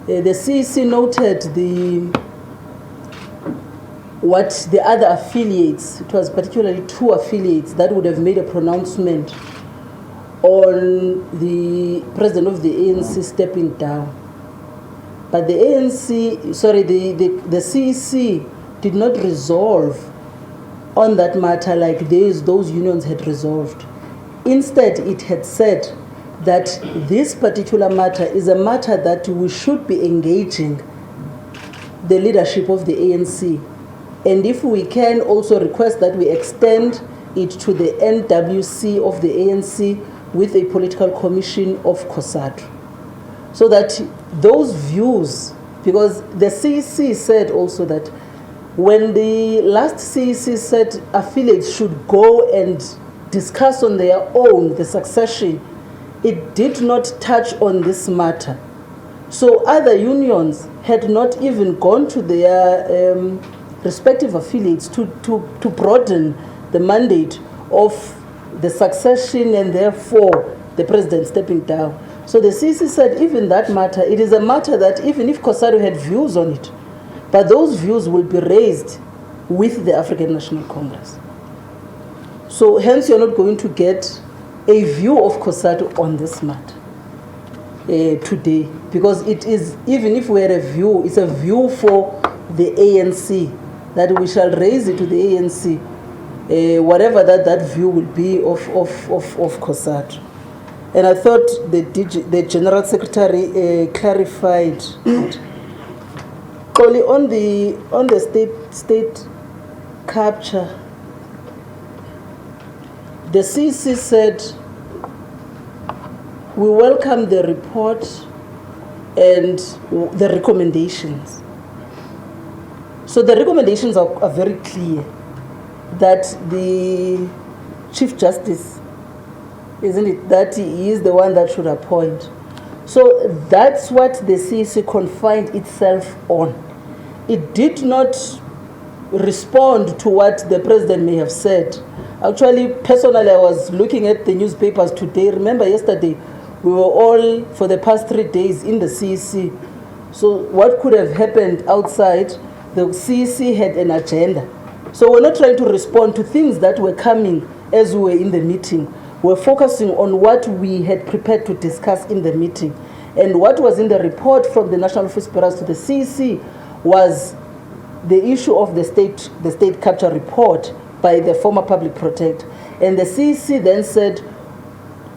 the CEC noted what the other affiliates, it was particularly two affiliates that would have made a pronouncement on the president of the ANC stepping down. But the ANC, sorry, the CEC did not resolve on that matter like those unions had resolved. Instead, it had said that this particular matter is a matter that we should be engaging the leadership of the ANC. And if we can also request that we extend it to the NWC of the ANC with a political commission of Cosatu. So that those views, because the CEC said also that when the last CEC said affiliates should go and discuss on their own the succession, it did not touch on this matter. So other unions had not even gone to their respective affiliates to broaden the mandate of the succession and therefore the president stepping down. So the CEC said even that matter, it is a matter that even if Cosatu had views on it, but those views will be raised with the African National Congress. So hence you're not going to get a view of Cosatu on this matter today, because it is, even if we had a view, it's a view for the ANC, that we shall raise it to the ANC, whatever that view will be of Cosatu. And I thought the General Secretary clarified. Only on the state capture, the CEC said we welcome the report and the recommendations. So the recommendations are very clear, that the Chief Justice, isn't it, that he is the one that should appoint. So that's what the CEC confined itself on. It did not respond to what the president may have said. Actually, personally, I was looking at the newspapers today. Remember yesterday, we were all, for the past 3 days, in the CEC. So what could have happened outside, the CEC had an agenda. So we're not trying to respond to things that were coming as we were in the meeting. We're focusing on what we had prepared to discuss in the meeting. And what was in the report from the National Office Bearers to the CEC was the issue of the state capture report by the former public protector. And the CEC then said,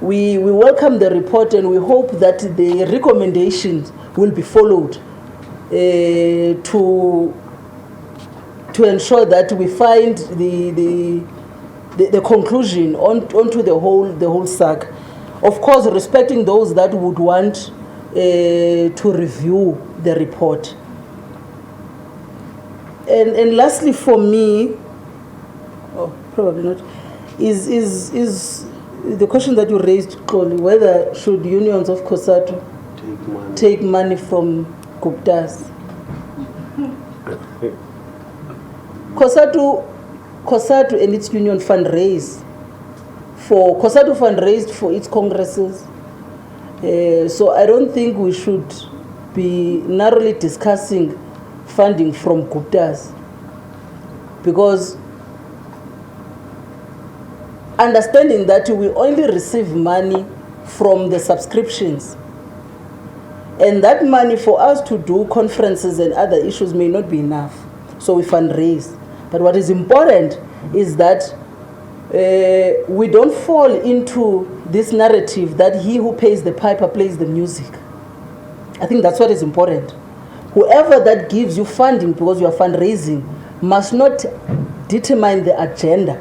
we welcome the report and we hope that the recommendations will be followed to ensure that we find the conclusion onto the whole saga. Of course, respecting those that would want to review the report. And lastly, for me, probably not, is the question that you raised, Xoli, whether should unions of Cosatu take money from Guptas. Cosatu and its union fundraised for its congresses. So I don't think we should be narrowly discussing funding from Guptas, because understanding that we only receive money from the subscriptions, and that money for us to do conferences and other issues may not be enough, so we fundraise. But what is important is that we don't fall into this narrative that he who pays the piper plays the music. I think that's what is important. Whoever that gives you funding because you are fundraising must not determine the agenda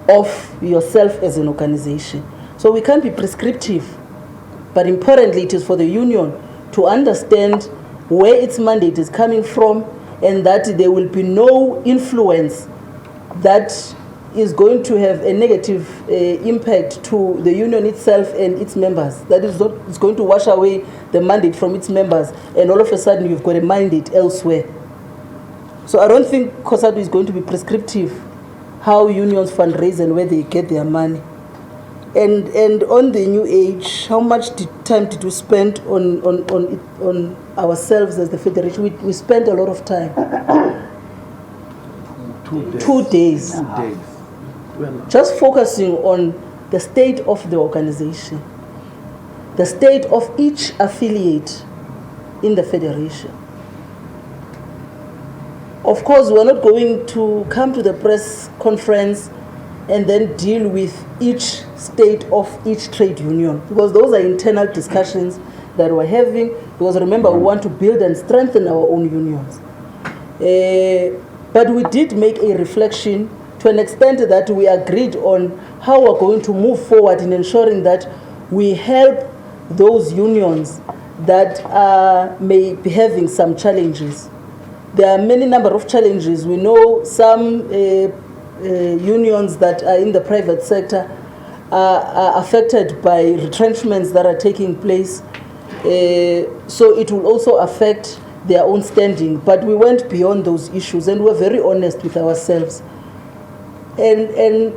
of yourself as an organization. So we can't be prescriptive, but importantly it is for the union to understand where its mandate is coming from, and that there will be no influence that is going to have a negative impact to the union itself and its members. That is not, it's going to wash away the mandate from its members, and all of a sudden you've got a mandate elsewhere. So I don't think Cosatu is going to be prescriptive how unions fundraise and where they get their money. And on the new age, how much time did we spend on ourselves as the federation? We spent a lot of time. 2 days. 2 days. 2 days. Just focusing on the state of the organization, the state of each affiliate in the federation. Of course, we're not going to come to the press conference and then deal with each state of each trade union, because those are internal discussions that we're having, because remember, we want to build and strengthen our own unions. But we did make a reflection to an extent that we agreed on how we're going to move forward in ensuring that we help those unions that may be having some challenges. There are many number of challenges. We know some unions that are in the private sector are affected by retrenchments that are taking place. So it will also affect their own standing. But we went beyond those issues and we're very honest with ourselves. And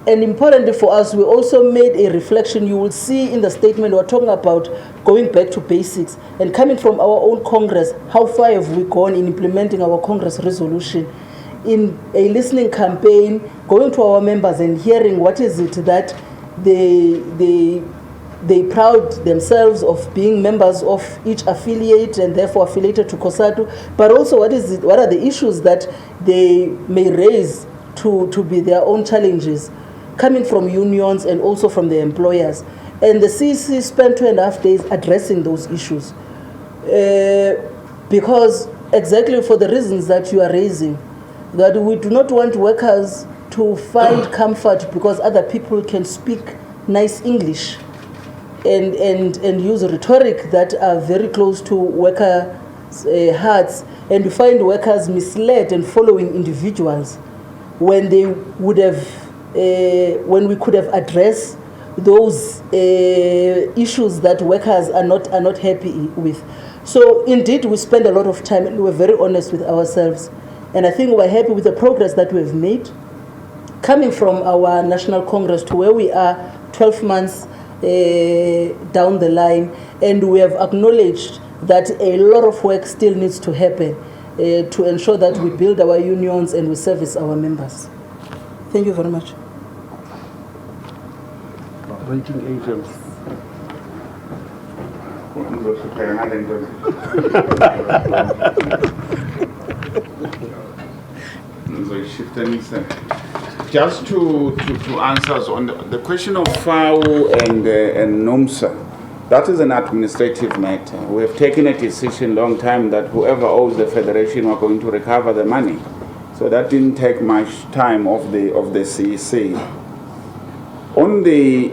importantly for us, we also made a reflection. You will see in the statement we're talking about going back to basics and coming from our own Congress. How far have we gone in implementing our Congress resolution? In a listening campaign, going to our members and hearing what is it that they proud themselves of being members of each affiliate and therefore affiliated to Cosatu, but also what are the issues that they may raise to be their own challenges, coming from unions and also from the employers. And the CEC spent 2.5 days addressing those issues. Because exactly for the reasons that you are raising, that we do not want workers to find comfort because other people can speak nice English and use rhetoric that are very close to worker hearts, and we find workers misled and following individuals when they would have, when we could have addressed those issues that workers are not happy with. So indeed, we spend a lot of time and we're very honest with ourselves. And I think we're happy with the progress that we've made, coming from our National Congress to where we are 12 months down the line. And we have acknowledged that a lot of work still needs to happen to ensure that we build our unions and we service our members. Thank you very much. Rating agents. Just to answer on the question of FAO and NUMSA, that is an administrative matter. We have taken a decision long time that whoever owes the federation are going to recover the money. So that didn't take much time of the CEC. On the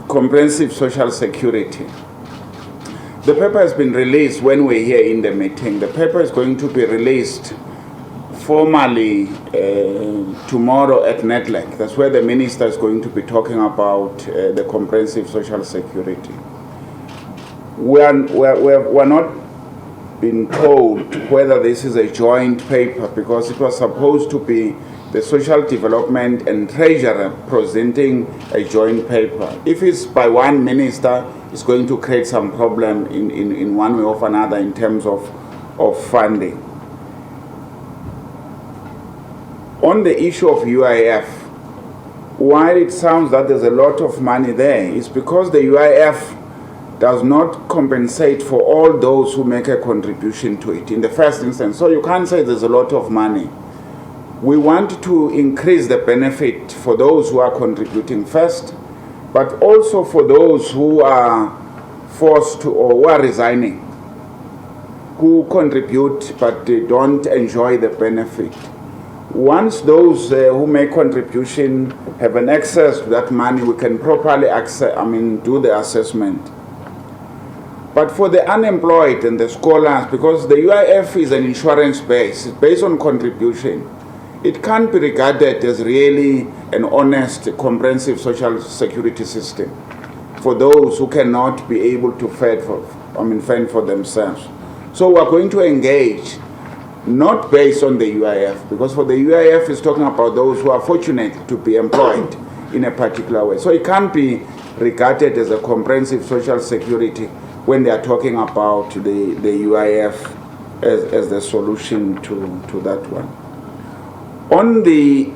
comprehensive social security, the paper has been released when we're here in the meeting. The paper is going to be released formally tomorrow at NETLEC. That's where the minister is going to be talking about the comprehensive social security. We're not been told whether this is a joint paper, because it was supposed to be the social development and treasurer presenting a joint paper. If it's by one minister, it's going to create some problem in one way or another in terms of funding. On the issue of UIF, while it sounds that there's a lot of money there, it's because the UIF does not compensate for all those who make a contribution to it in the first instance. So you can't say there's a lot of money. We want to increase the benefit for those who are contributing first, but also for those who are forced to or who are resigning, who contribute but they don't enjoy the benefit. Once those who make contribution have an access to that money, we can properly do the assessment. But for the unemployed and the scholars, because the UIF is an insurance base, it's based on contribution, it can't be regarded as really an honest, comprehensive social security system for those who cannot be able to fend for themselves. So we're going to engage, not based on the UIF, because for the UIF is talking about those who are fortunate to be employed in a particular way. So it can't be regarded as a comprehensive social security when they are talking about the UIF as the solution to that one. On the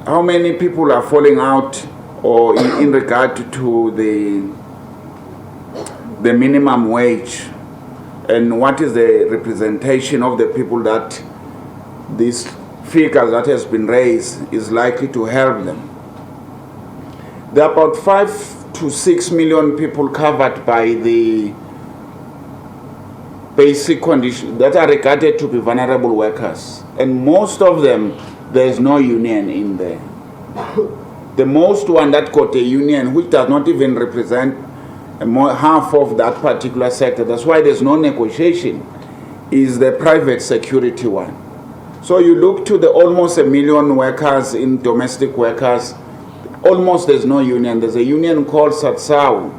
how many people are falling out or in regard to the minimum wage, and what is the representation of the people that this figure that has been raised is likely to help them. There are about 5 to 6 million people covered by the basic conditions that are regarded to be vulnerable workers, and most of them there's no union in there. The most one that got a union, which does not even represent half of that particular sector, that's why there's no negotiation, is the private security one. So you look to the almost 1 million workers in domestic workers, almost there's no union. There's a union called Cosatu.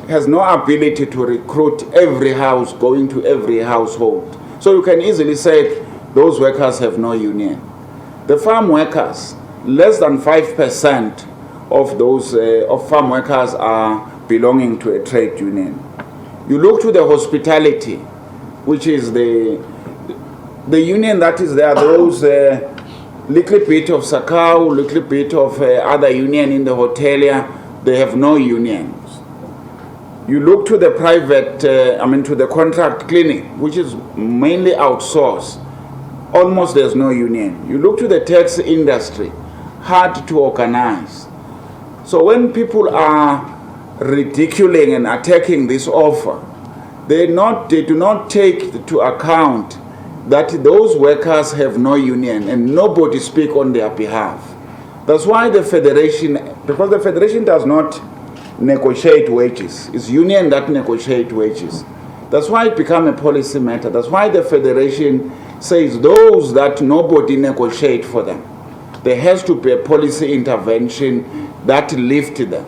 It has no ability to recruit every house, going to every household. So you can easily say those workers have no union. The farm workers, less than 5% of those of farm workers are belonging to a trade union. You look to the hospitality, which is the union that is there, those little bit of Sakau, little bit of other union in the hotelier, they have no unions. You look to the private, to the contract clinic, which is mainly outsourced, almost there's no union. You look to the taxi industry, hard to organize. So when people are ridiculing and attacking this offer, they do not take to account that those workers have no union and nobody speak on their behalf. That's why the federation, because the federation does not negotiate wages, it's union that negotiate wages. That's why it become a policy matter. That's why the federation says those that nobody negotiate for them, there has to be a policy intervention that lift them.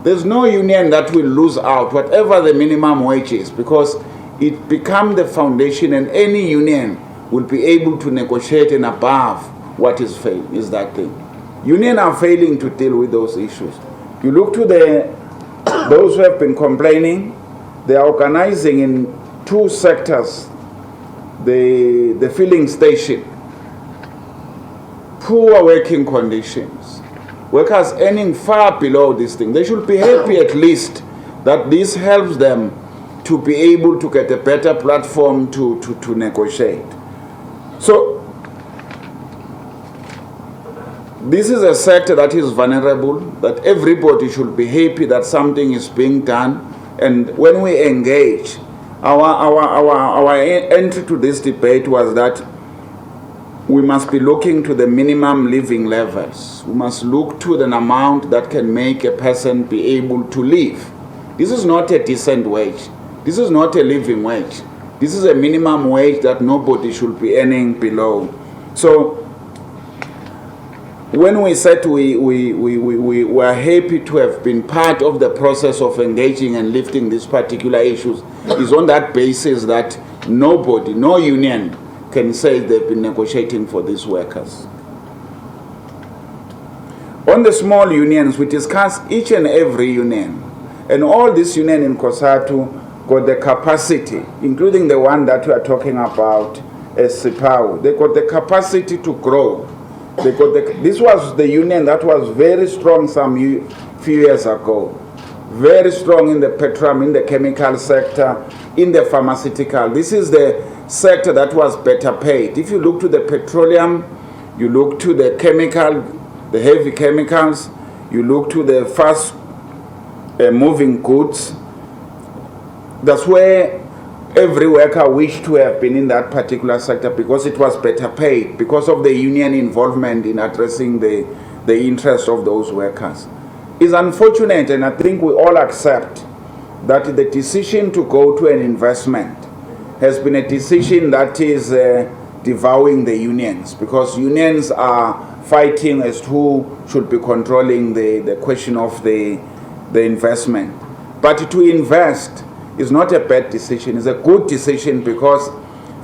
There's no union that will lose out, whatever the minimum wage is, because it becomes the foundation, and any union will be able to negotiate and above what is failing, is that thing. Unions are failing to deal with those issues. You look to those who have been complaining, they are organizing in 2 sectors, the filling station, poor working conditions, workers earning far below this thing. They should be happy at least that this helps them to be able to get a better platform to negotiate. So this is a sector that is vulnerable, that everybody should be happy that something is being done. And when we engage, our entry to this debate was that we must be looking to the minimum living levels. We must look to an amount that can make a person be able to live. This is not a decent wage. This is not a living wage. This is a minimum wage that nobody should be earning below So when we said we were happy to have been part of the process of engaging and lifting these particular issues, is on that basis that nobody, no union can say they've been negotiating for these workers. On the small unions, we discussed each and every union, and all these unions in Cosatu got the capacity, including the one that we are talking about as SIPAU, they got the capacity to grow. They got this was the union that was very strong few years ago, very strong in the petroleum, in the chemical sector, in the pharmaceutical. This is the sector that was better paid. If you look to the petroleum, you look to the chemical, the heavy chemicals, you look to the fast moving goods, that's where every worker wished to have been in that particular sector because it was better paid, because of the union involvement in addressing the interests of those workers. It's unfortunate, and I think we all accept that the decision to go to an investment has been a decision that is devouring the unions, because unions are fighting as to who should be controlling the question of the investment. But to invest is not a bad decision, it's a good decision, because,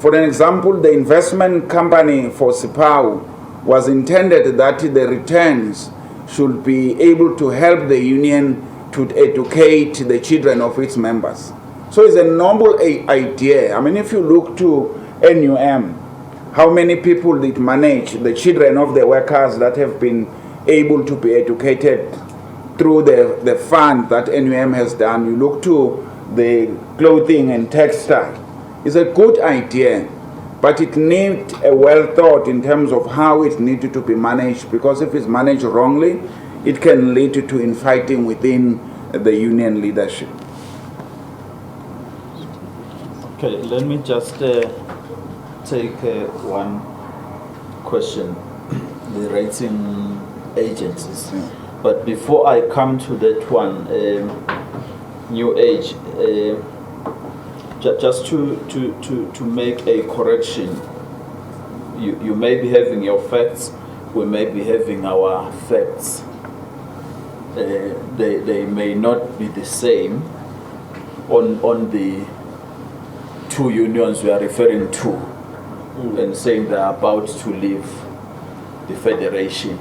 for an example, the investment company for SIPAU was intended that the returns should be able to help the union to educate the children of its members. So it's a noble idea. I mean, if you look to NUM, how many people did manage the children of the workers that have been able to be educated through the fund that NUM has done. You look to the clothing and textile. It's a good idea, but it needs a well thought in terms of how it needed to be managed, because if it's managed wrongly, it can lead to infighting within the union leadership. Okay, let me just take one question, the rating agencies. Yeah. But before I come to that one, New Age, just to make a correction, you may be having your facts, we may be having our facts. They may not be the same on the two unions we are referring to, and saying they're about to leave the federation.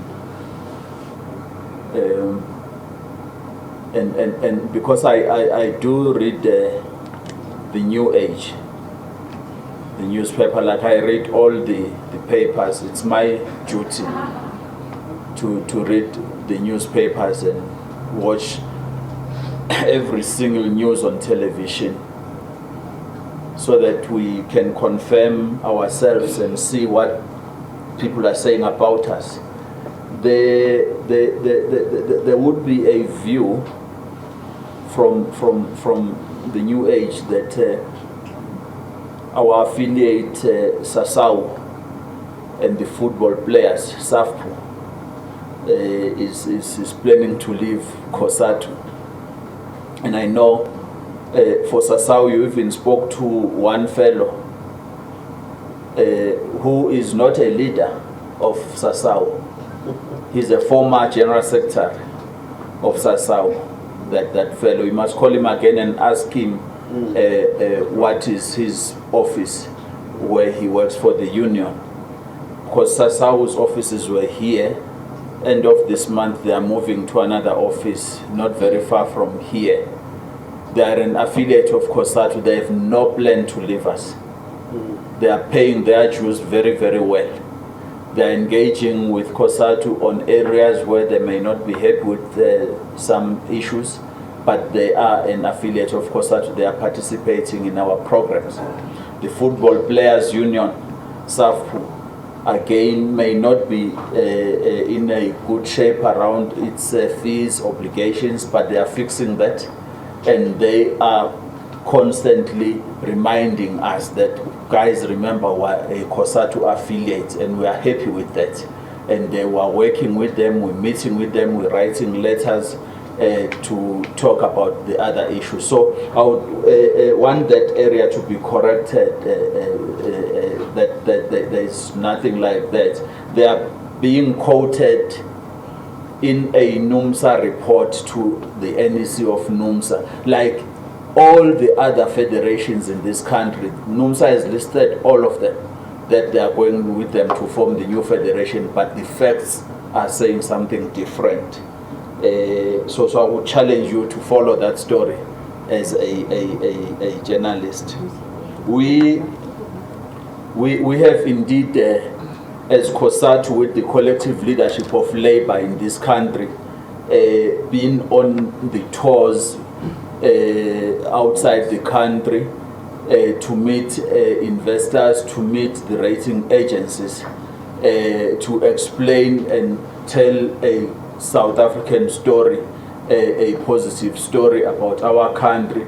And because I do read the New Age, the newspaper, like I read all the papers. It's my duty to read the newspapers and watch every single news on television, so that we can confirm ourselves and see what people are saying about us. There would be a view from the New Age that our affiliate Sasau and the football players, SAFPU, is planning to leave Cosatu. And I know for Sasau you even spoke to one fellow who is not a leader of Sasau. He's a former general secretary of Sasau, that fellow. You must call him again and ask him what is his office where he works for the union. Because Sasau's offices were here. End of this month they are moving to another office not very far from here. They are an affiliate of Cosatu. They have no plan to leave us. They are paying their dues very, very well. They are engaging with Cosatu on areas where they may not be happy with some issues, but they are an affiliate of Cosatu. They are participating in our programs. The Football Players Union, SAFPU, again, may not be in a good shape around its fees, obligations, but they are fixing that, and they are constantly reminding us that, guys, remember, we're a Cosatu affiliate and we are happy with that. And they were working with them, we're meeting with them, we're writing letters to talk about the other issues. So I would want that area to be corrected, that there is nothing like that. They are being quoted in a NUMSA report to the NEC of NUMSA, like all the other federations in this country. NUMSA has listed all of them, that they are going with them to form the new federation, but the facts are saying something different. So I would challenge you to follow that story as a journalist. We have indeed, as Cosatu, with the collective leadership of labor in this country, been on the tours outside the country to meet investors, to meet the rating agencies, to explain and tell a South African story, a positive story about our country,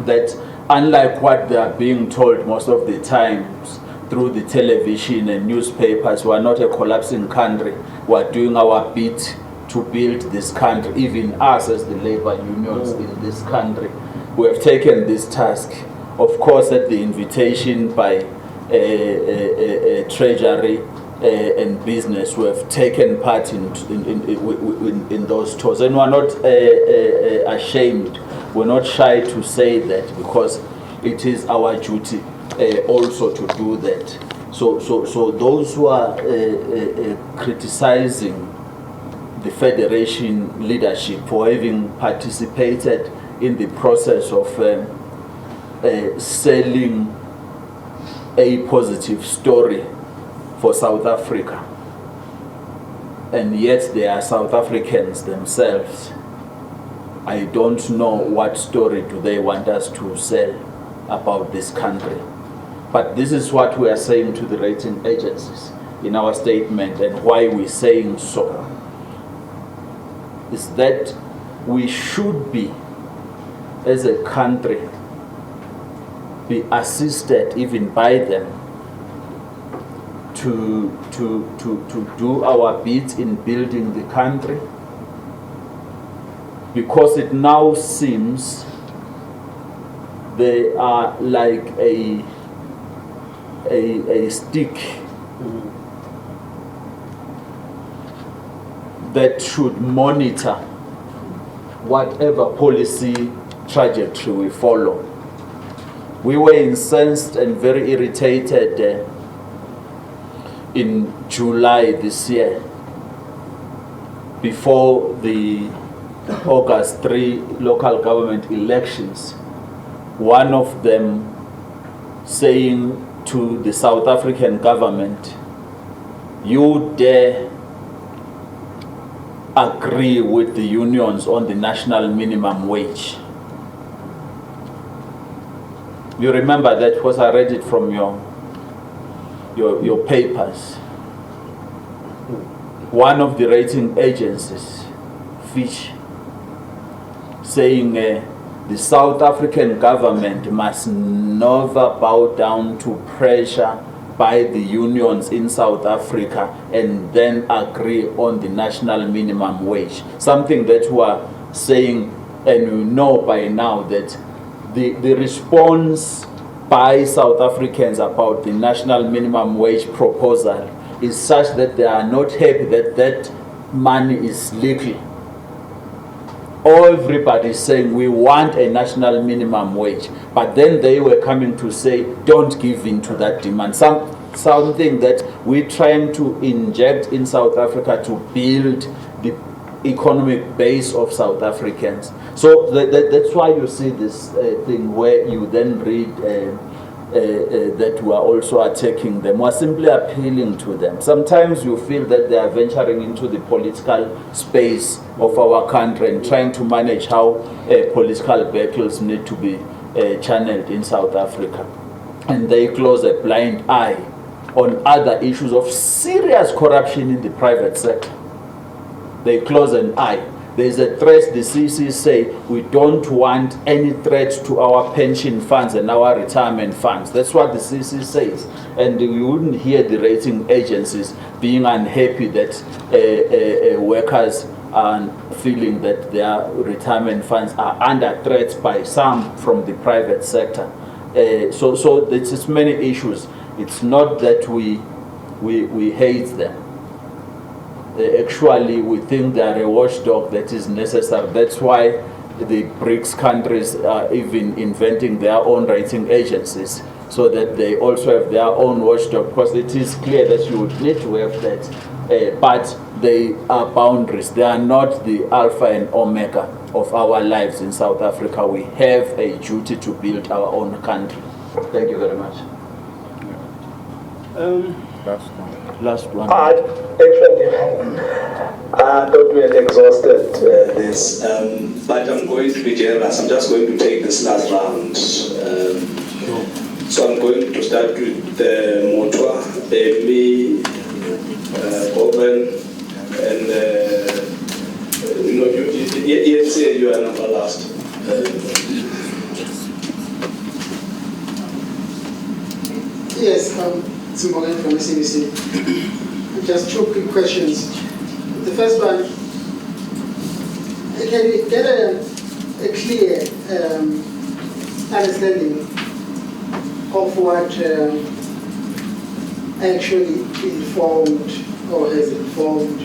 that unlike what they are being told most of the times through the television and newspapers, we are not a collapsing country. We are doing our bit to build this country, even us as the labor unions in this country. We have taken this task, of course, at the invitation by Treasury and business. We have taken part in those tours, and we are not ashamed. We're not shy to say that, because it is our duty also to do that. So those who are criticizing the Federation leadership for having participated in the process of selling a positive story for South Africa, and yet they are South Africans themselves, I don't know what story do they want us to sell about this country. But this is what we are saying to the rating agencies in our statement, and why we're saying so is that we should be, as a country, be assisted even by them to do our bit in building the country, because it now seems they are like a stick that should monitor whatever policy trajectory we follow. We were incensed and very irritated in July this year, before the August 3 local government elections, one of them saying to the South African government, "You dare agree with the unions on the national minimum wage." You remember that, because I read it from your papers. One of the rating agencies, Fitch, saying the South African government must never bow down to pressure by the unions in South Africa and then agree on the national minimum wage. Something that we are saying, and we know by now that the response by South Africans about the national minimum wage proposal is such that they are not happy that that money is legal. Everybody is saying we want a national minimum wage, but then they were coming to say don't give in to that demand. Something that we're trying to inject in South Africa to build the economic base of South Africans. So that's why you see this thing where you then read that we are also attacking them. We're simply appealing to them. Sometimes you feel that they are venturing into the political space of our country and trying to manage how political battles need to be channeled in South Africa. And they close a blind eye on other issues of serious corruption in the private sector. They close an eye. There's a threat, the CC say, we don't want any threat to our pension funds and our retirement funds. That's what the CC says. And you wouldn't hear the rating agencies being unhappy that workers and feeling that their retirement funds are under threat by some from the private sector. So there's just many issues. It's not that we hate them. Actually, we think they are a watchdog that is necessary. That's why the BRICS countries are even inventing their own rating agencies, so that they also have their own watchdog, because it is clear that you would need to have that. But they are boundaries. They are not the alpha and omega of our lives in South Africa. We have a duty to build our own country. Thank you very much. Last one. Actually, I thought we had exhausted this, but I'm going to be generous. I'm just going to take this last round. So I'm going to start with the Motwa, me, Open, and eNCA, you are number last. Yes, it's Morgan from SABC. Just two quick questions. The first one, can we get a clear understanding of what actually informed or has informed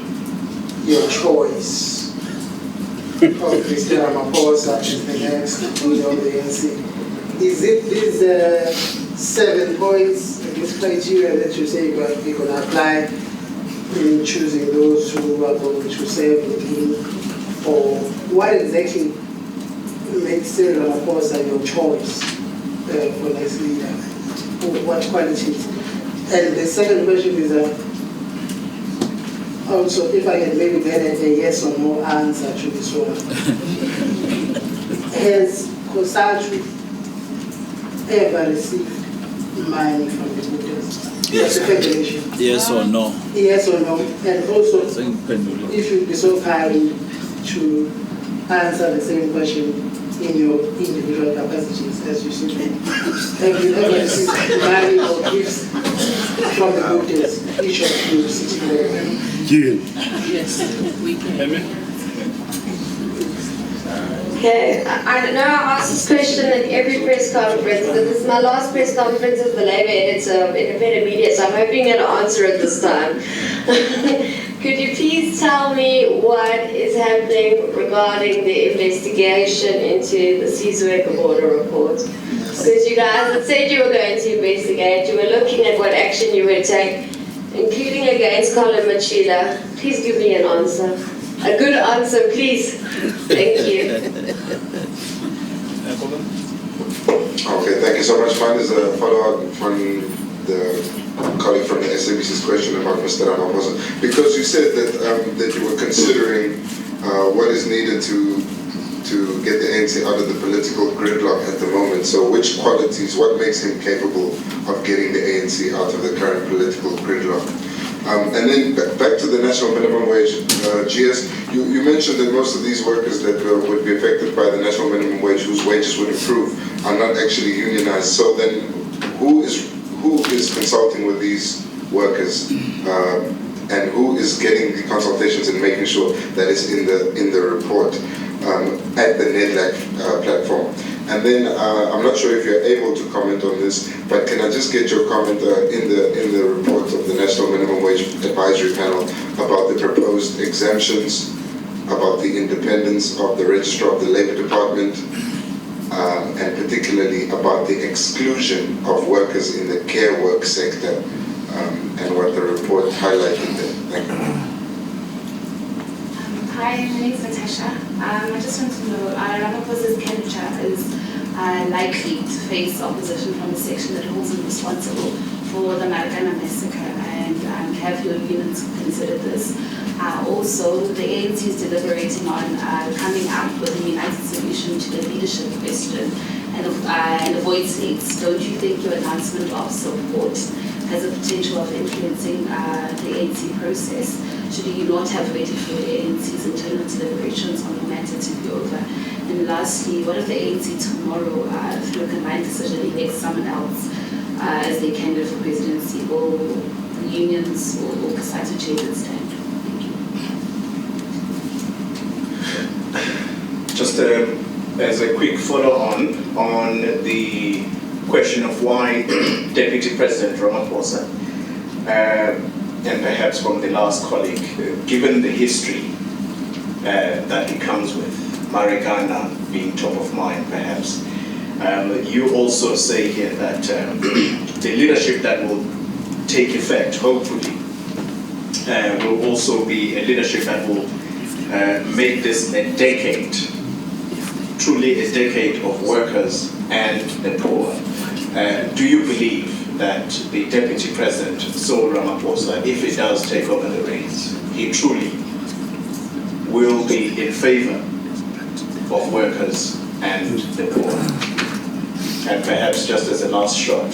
your choice of Mr. Ramaphosa as the next leader of the ANC? Is it these 7 points, this criteria that you say we're going to apply in choosing those who are going to serve with him, or what exactly makes Ramaphosa your choice for next leader? What qualities? And the second question is also, if I can maybe get a yes or no answer to this one. Has Cosatu ever received money from the voters? Yes. The federation? Yes or no? Yes or no? And also, if you'd be so kind to answer the same question in your individual capacities as you see them. Have you ever received money or gifts from the voters, each of you sitting there? Yes, we can. Okay, I know I ask this question at every press conference, but this is my last press conference as the Labour editor of Independent Media, so I'm hoping you're going to answer it this time. Could you please tell me what is happening regarding the investigation into the Sizwe border report? Because you guys had said you were going to investigate, you were looking at what action you would take, including against Colin Machida. Please give me an answer. A good answer, please. Thank you. Okay, thank you so much. Mine is a follow-up from the colleague from the SABC's question about Mr. Ramaphosa. Because you said that you were considering what is needed to get the ANC out of the political gridlock at the moment. So which qualities, what makes him capable of getting the ANC out of the current political gridlock? And then back to the national minimum wage, GS, you mentioned that most of these workers that would be affected by the national minimum wage, whose wages would improve, are not actually unionized. So then who is consulting with these workers, and who is getting the consultations and making sure that it's in the report at the NEDLAC platform? And then I'm not sure if you're able to comment on this, but can I just get your comment in the report of the National Minimum Wage Advisory Panel about the proposed exemptions, about the independence of the Registrar of the Labour Department, and particularly about the exclusion of workers in the care work sector, and what the report highlighted there. Thank you. Hi, my name is Natasha. I just want to know, Ramaphosa's candidature is likely to face opposition from the section that holds him responsible for the Marikana massacre, and have your unions considered this? Also, the ANC is deliberating on coming up with a united solution to the leadership question and avoid slates. Don't you think your announcement of support has a potential of influencing the ANC process? Should you not have waited for the ANC's internal deliberations on the matter to be over? And lastly, what if the ANC tomorrow, through a combined decision, elects someone else as their candidate for presidency? Will the unions or Cosatu change its stand? Thank you. just as a quick follow-on on the question of why Deputy President Ramaphosa, and perhaps from the last colleague, given the history that he comes with, Marikana being top of mind perhaps, you also say here that the leadership that will take effect, hopefully, will also be a leadership that will make this a decade, truly a decade of workers and the poor. Do you believe that the Deputy President, Cyril Ramaphosa, if he does take over the reins, he truly will be in favor of workers and the poor? And perhaps just as a last shot,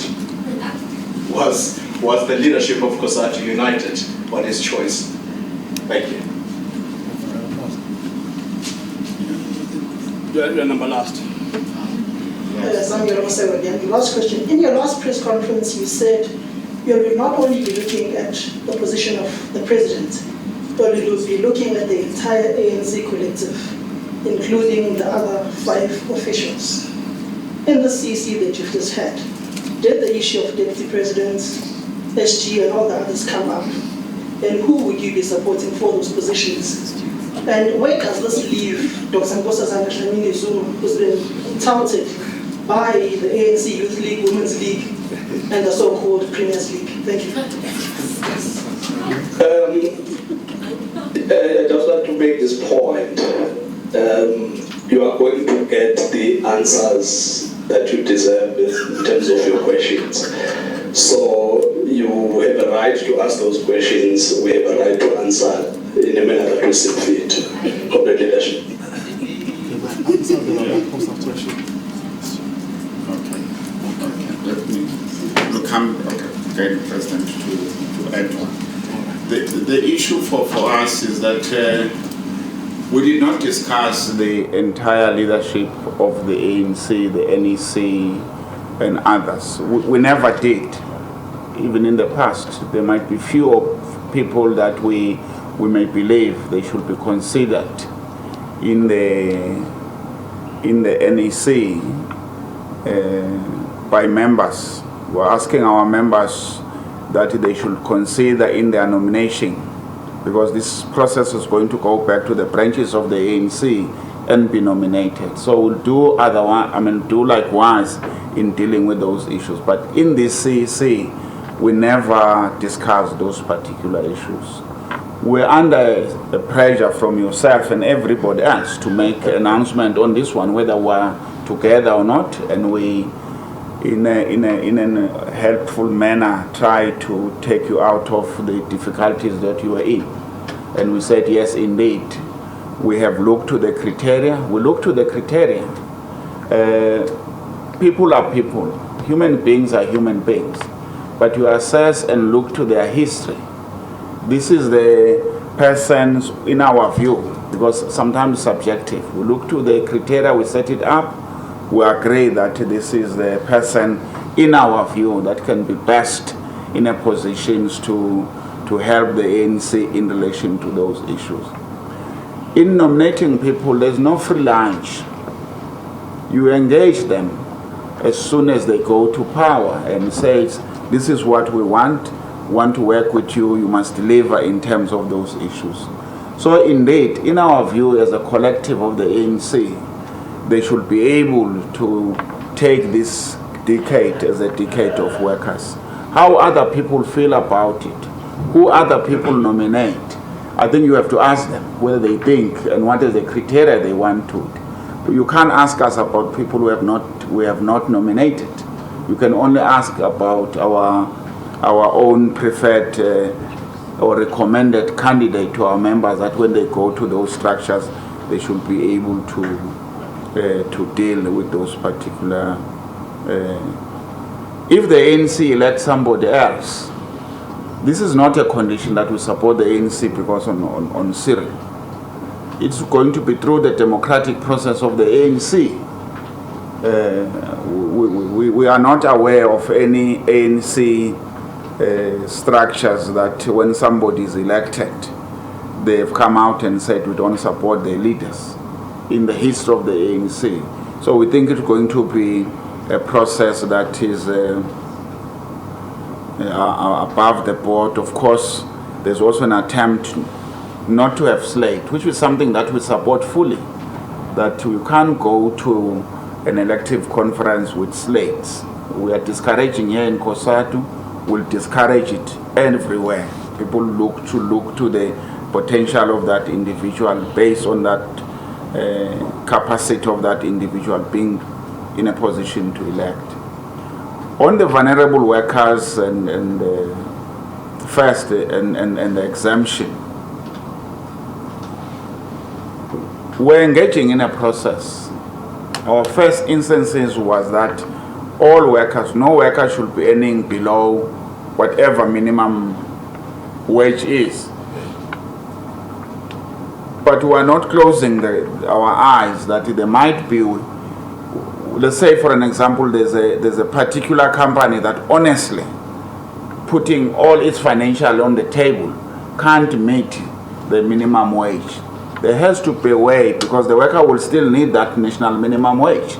was the leadership of Cosatu united on his choice? Thank you. Your number last. Again. The last question. In your last press conference, you said you will not only be looking at the position of the president, but you will be looking at the entire ANC collective, including the other 5 officials. In the CC that you've just had, did the issue of deputy presidents, SG, and all the others come up? And who would you be supporting for those positions? And where does this leave Dr. Nkosi Dlamini Zuma, who's been touted by the ANC Youth League, Women's League, and the so-called Premiers League? Thank you. I just want to make this point. You are going to get the answers that you deserve in terms of your questions. So you have a right to ask those questions. We have a right to answer in a manner that we see fit. Corporate leadership. Let me come, President, to add on. The issue for us is that we did not discuss the entire leadership of the ANC, the NEC, and others. We never did. Even in the past, there might be few people that we may believe they should be considered in the NEC by members. We're asking our members that they should consider in their nomination, because this process is going to go back to the branches of the ANC and be nominated. So we'll do likewise in dealing with those issues. But in this CEC, we never discussed those particular issues. We're under the pressure from yourself and everybody else to make an announcement on this one, whether we're together or not, and we, in a helpful manner, try to take you out of the difficulties that you are in. And we said, yes, indeed, we have looked to the criteria. We look to the criteria. People are people. Human beings are human beings. But you assess and look to their history. This is the persons, in our view, because sometimes subjective. We look to the criteria, we set it up, we agree that this is the person, in our view, that can be best in a position to help the ANC in relation to those issues. In nominating people, there's no free lunch. You engage them as soon as they go to power and say, this is what we want to work with you, you must deliver in terms of those issues. So indeed, in our view as a collective of the ANC, they should be able to take this decade as a decade of workers. How other people feel about it, who other people nominate, I think you have to ask them whether they think and what is the criteria they want to. You can't ask us about people we have not nominated. You can only ask about our own preferred or recommended candidate to our members, that when they go to those structures, they should be able to deal with those particular. If the ANC elects somebody else, this is not a condition that we support the ANC because on Cyril. It's going to be through the democratic process of the ANC. We are not aware of any ANC structures that when somebody is elected, they've come out and said we don't support their leaders. in the history of the ANC. So we think it's going to be a process that is above the board. Of course, there's also an attempt not to have slate, which is something that we support fully, that you can't go to an elective conference with slates. We are discouraging here in Cosatu, we'll discourage it everywhere. People look to the potential of that individual based on that capacity of that individual being in a position to elect. On the vulnerable workers and the exemption, we're engaging in a process. Our first instances was that all workers, no worker should be earning below whatever minimum wage is. But we are not closing our eyes that there might be, let's say for an example, there's a particular company that honestly, putting all its financial on the table, can't meet the minimum wage. There has to be a way, because the worker will still need that national minimum wage.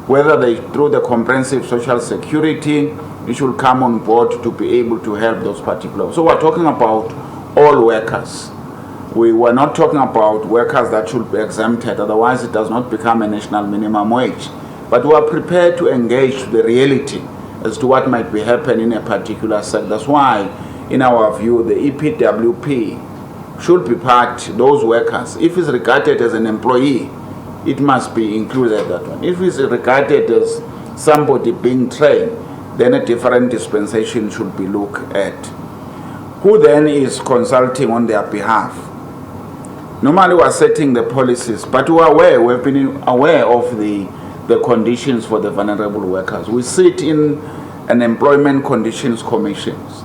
Whether they through the comprehensive social security, it should come on board to be able to help those particular. So we're talking about all workers. We were not talking about workers that should be exempted, otherwise it does not become a national minimum wage. But we are prepared to engage the reality as to what might be happening in a particular sector. That's why, in our view, the EPWP should be part, those workers. If it's regarded as an employee, it must be included, that one. If it's regarded as somebody being trained, then a different dispensation should be looked at. Who then is consulting on their behalf? Normally we are setting the policies, but we've been aware of the conditions for the vulnerable workers. We sit in an employment conditions commissions.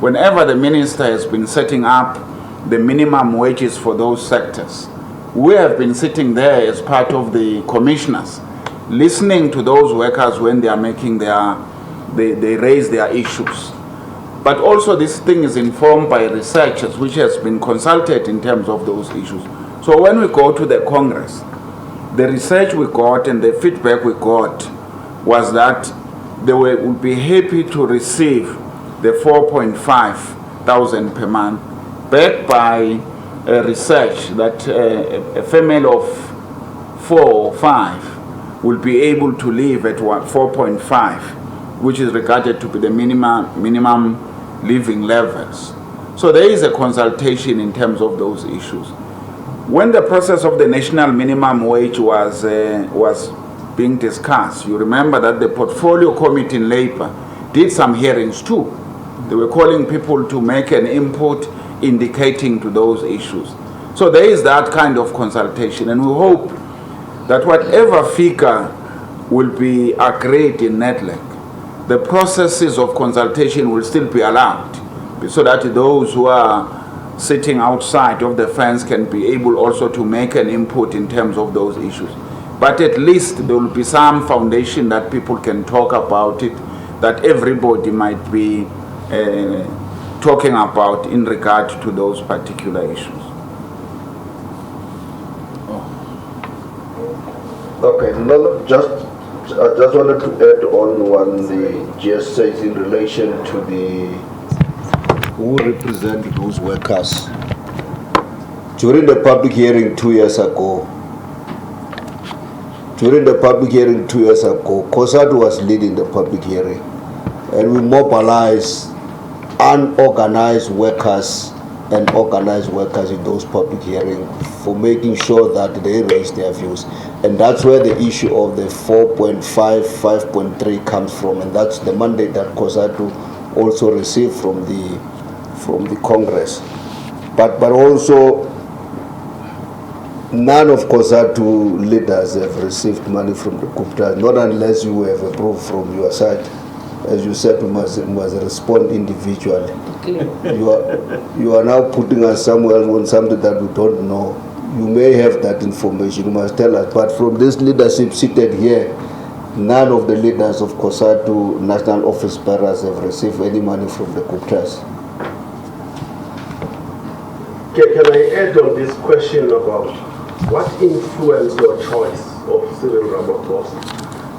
Whenever the minister has been setting up the minimum wages for those sectors, we have been sitting there as part of the commissioners, listening to those workers when they are making they raise their issues. But also this thing is informed by researchers which has been consulted in terms of those issues. So when we go to the Congress, the research we got and the feedback we got was that they would be happy to receive the 4,500 per month, backed by research that a family of 4 or 5 will be able to live at 4.5, which is regarded to be the minimum living levels. So there is a consultation in terms of those issues. When the process of the national minimum wage was being discussed, you remember that the portfolio committee in Labour did some hearings too. They were calling people to make an input indicating to those issues. So there is that kind of consultation, and we hope that whatever figure will be agreed in NEDLEC, the processes of consultation will still be allowed, so that those who are sitting outside of the fence can be able also to make an input in terms of those issues. But at least there will be some foundation that people can talk about it, that everybody might be talking about in regard to those particular issues. Okay, I just wanted to add on one the GS says in relation to the who represent those workers. During the public hearing 2 years ago, Cosatu was leading the public hearing, and we mobilized unorganized workers and organized workers in those public hearings for making sure that they raise their views. And that's where the issue of the 4.5, 5.3 comes from, and that's the mandate that Cosatu also received from the Congress. But also, none of Cosatu leaders have received money from the Gupta, not unless you have approved from your side. As you said, we must respond individually. You are now putting us somewhere on something that we don't know. You may have that information, you must tell us. But from this leadership seated here, none of the leaders of Cosatu national office bearers have received any money from the Guptas. Can I add on this question about what influenced your choice of Cyril Ramaphosa?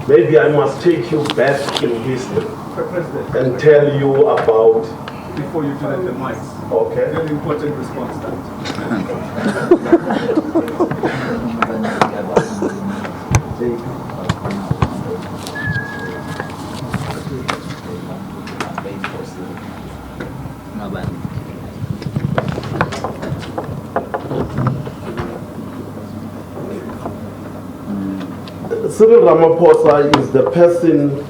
Maybe I must take you back in history and tell you about... Before you do that, the mics. Okay. Very important response that. Cyril Ramaphosa is the person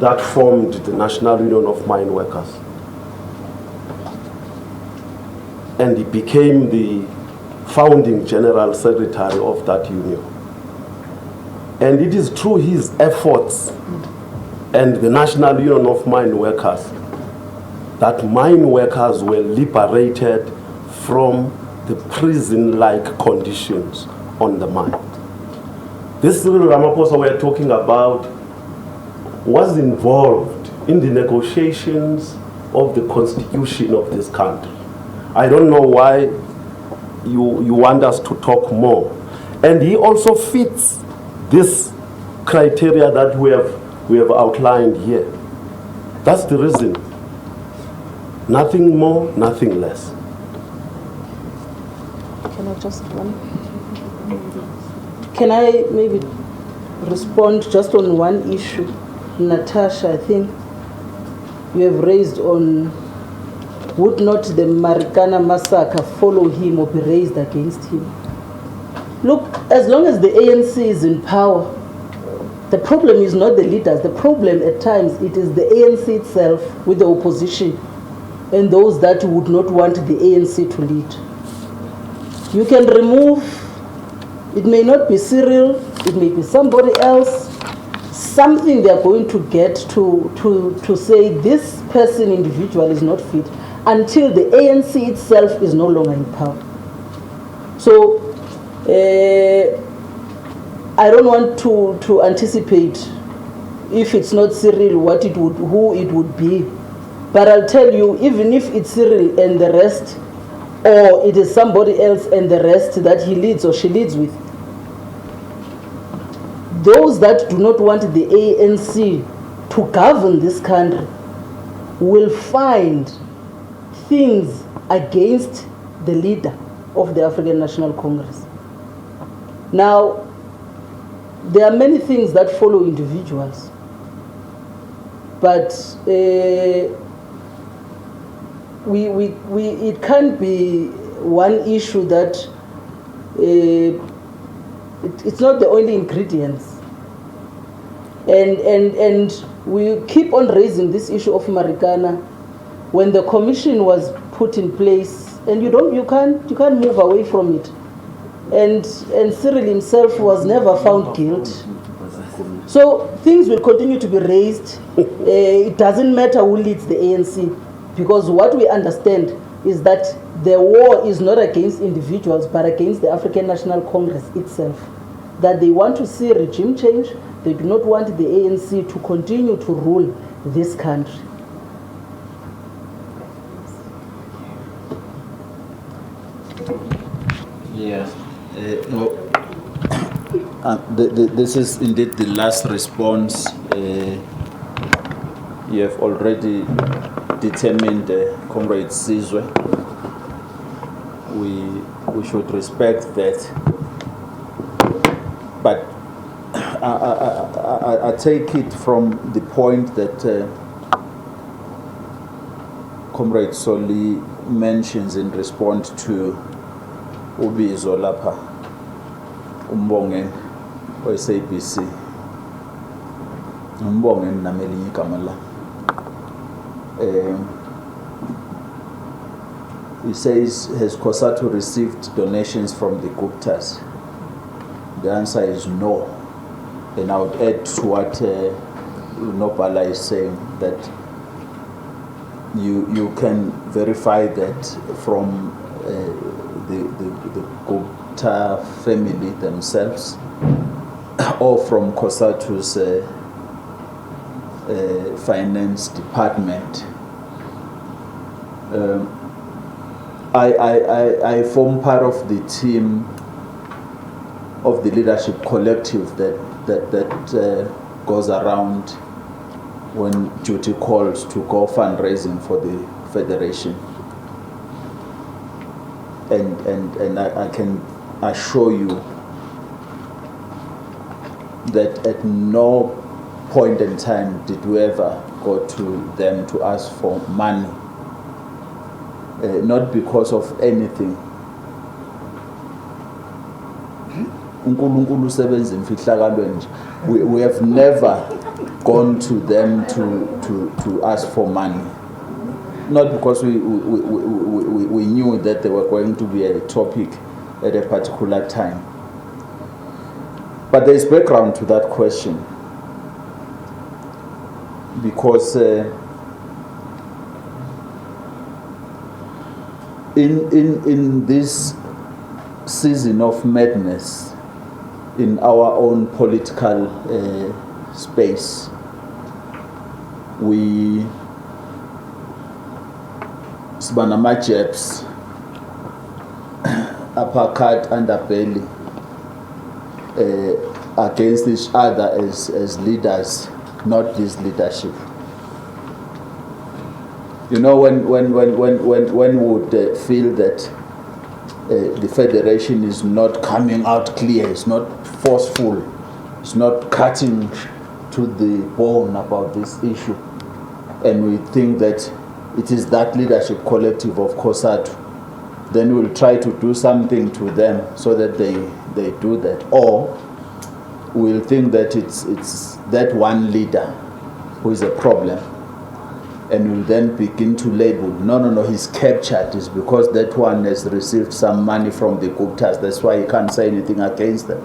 that formed the National Union of Mine Workers. And he became the founding general secretary of that union. And it is through his efforts and the National Union of Mine Workers that mine workers were liberated from the prison-like conditions on the mine. This Cyril Ramaphosa we're talking about was involved in the negotiations of the constitution of this country. I don't know why you want us to talk more. And he also fits this criteria that we have outlined here. That's the reason. Nothing more, nothing less. Can I just Can I maybe respond just on one issue? Natasha, I think you have raised on, would not the Marikana massacre follow him or be raised against him? Look, as long as the ANC is in power, the problem is not the leaders. The problem at times, it is the ANC itself with the opposition and those that would not want the ANC to lead. You can remove, it may not be Cyril, it may be somebody else, something they're going to get to say this person, individual, is not fit until the ANC itself is no longer in power. So I don't want to anticipate if it's not Cyril who it would be. But I'll tell you, even if it's Cyril and the rest, or it is somebody else and the rest that he leads or she leads with, those that do not want the ANC to govern this country will find things against the leader of the African National Congress. Now, there are many things that follow individuals, but it can't be one issue that it's not the only ingredients. And we keep on raising this issue of Marikana. When the commission was put in place, and you can't move away from it. And Cyril himself was never found guilty. So things will continue to be raised. It doesn't matter who leads the ANC, because what we understand is that the war is not against individuals, but against the African National Congress itself. That they want to see regime change. They do not want the ANC to continue to rule this country. Yeah. No. This is indeed the last response. You have already determined Comrade Sizwe. We should respect that. But I take it from the point that Comrade Soli mentions in response to Ubizo lapha umbonge we-SABC umbonge namelinye igama la. He says, has Cosatu received donations from the Guptas? The answer is no. And I would add to what Nopala is saying, that you can verify that from the Gupta family themselves, or from Cosatu's finance department. I form part of the team of the leadership collective that goes around when duty calls to go fundraising for the federation. And I can assure you that at no point in time did we ever go to them to ask for money. Not because of anything. We have never gone to them to ask for money. Not because we knew that they were going to be a topic at a particular time. But there is background to that question. Because in this season of madness in our own political space, we Sbanama Jeps, uppercut, underbelly against each other as leaders, not this leadership. You know, when we would feel that the federation is not coming out clear, it's not forceful, it's not cutting to the bone about this issue, and we think that it is that leadership collective of Cosatu, then we'll try to do something to them so that they do that. Or we'll think that it's that one leader who is a problem, and we'll then begin to label, no, he's captured. It's because that one has received some money from the Guptas, that's why he can't say anything against them.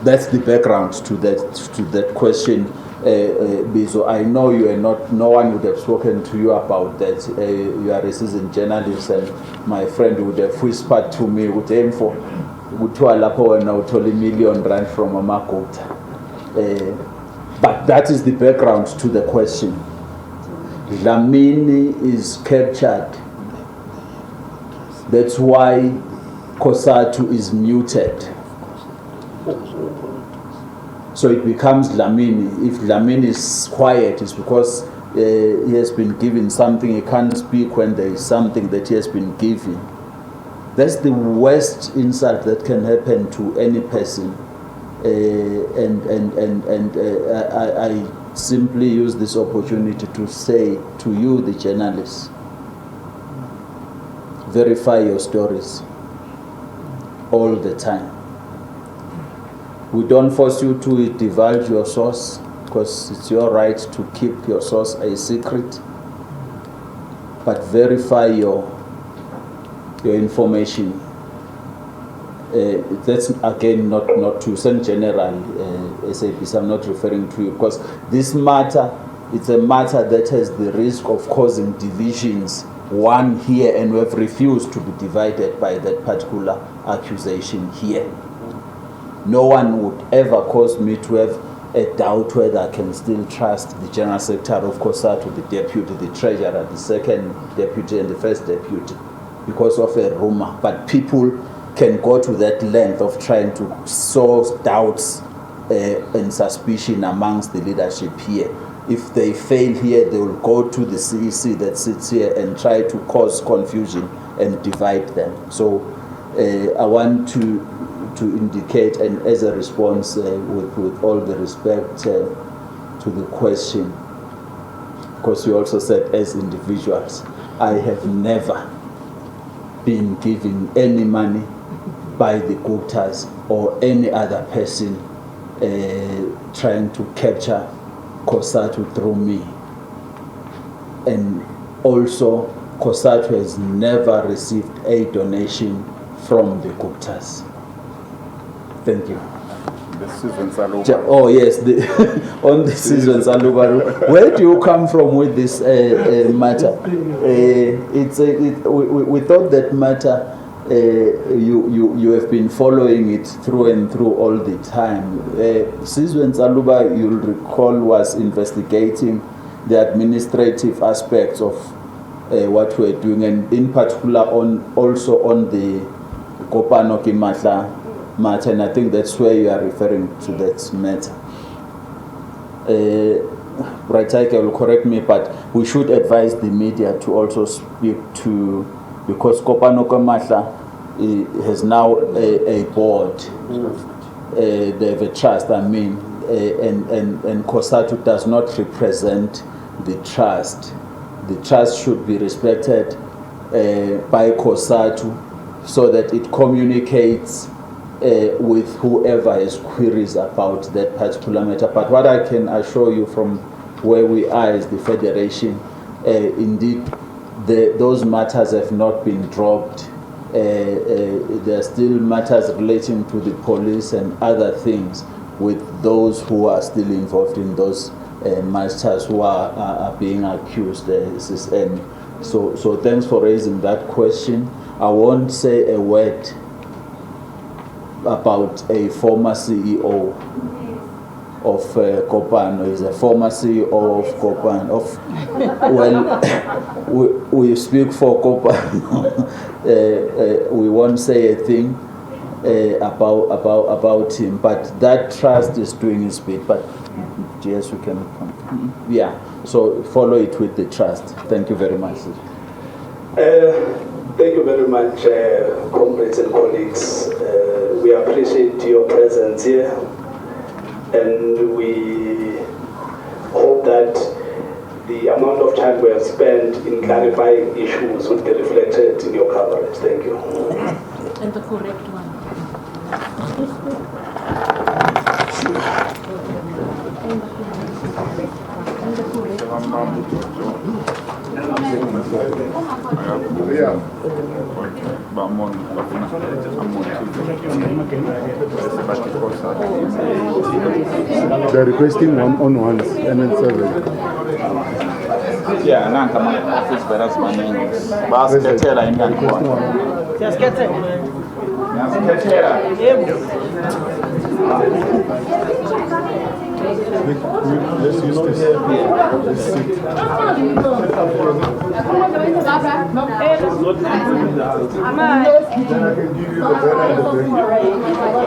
That's the background to that question. Bizo, I know you are not, no one would have spoken to you about that. You are a seasoned journalist, and my friend would have whispered to me, would aim for $1 million from Amakota. But that is the background to the question. Dlamini is captured. That's why Cosatu is muted. So it becomes Dlamini. If Dlamini is quiet, it's because he has been given something. He can't speak when there is something that he has been given. That's the worst insult that can happen to any person. I simply use this opportunity to say to you, the journalists, verify your stories all the time. We don't force you to divulge your source, because it's your right to keep your source a secret, but verify your information. That's again not to send general SAPs, I'm not referring to you, because this matter, it's a matter that has the risk of causing divisions, one here, and we have refused to be divided by that particular accusation here. No one would ever cause me to have a doubt whether I can still trust the General Secretary of Cosatu, the Deputy, the Treasurer, the Second Deputy, and the First Deputy, because of a rumor. But people can go to that length of trying to sow doubts and suspicion amongst the leadership here. If they fail here, they will go to the CEC that sits here and try to cause confusion and divide them. So I want to indicate, and as a response, with all the respect to the question, because you also said as individuals, I have never been given any money by the Guptas or any other person trying to capture Cosatu through me. And also, Cosatu has never received a donation from the Guptas. Thank you. Oh yes, on the season Salubaru. Where do you come from with this matter? We thought that matter. You have been following it through and through all the time. Sizwe Nsaluba, you'll recall, was investigating the administrative aspects of what we're doing, and in particular also on the Kopano Kimatla matter, and I think that's where you are referring to that matter. Braitaike will correct me, but we should advise the media to also speak to, because Kopano Kimatla has now a board, they have a trust, and Cosatu does not represent the trust. The trust should be respected by Cosatu so that it communicates with whoever has queries about that particular matter. But what I can assure you from where we are as the Federation, indeed, those matters have not been dropped. There are still matters relating to the police and other things with those who are still involved in those matters who are being accused. So thanks for raising that question. I won't say a word about a former CEO of Kopano. He's a former CEO of Kopano. Well, we speak for Kopano. We won't say a thing about him, but that trust is doing its bit. But yes, we can come. Yeah, so follow it with the trust. Thank you very much. Thank you very much, comrades and colleagues. We appreciate your presence here, and we hope that the amount of time we have spent in clarifying issues will be reflected in your coverage. Thank you. And the correct one. They're requesting one-on-ones and then survey. Yeah, nanka office bearers managing. Basketera ingani kwa. Let's use this. Let's sit. Then I can give you the better and the better.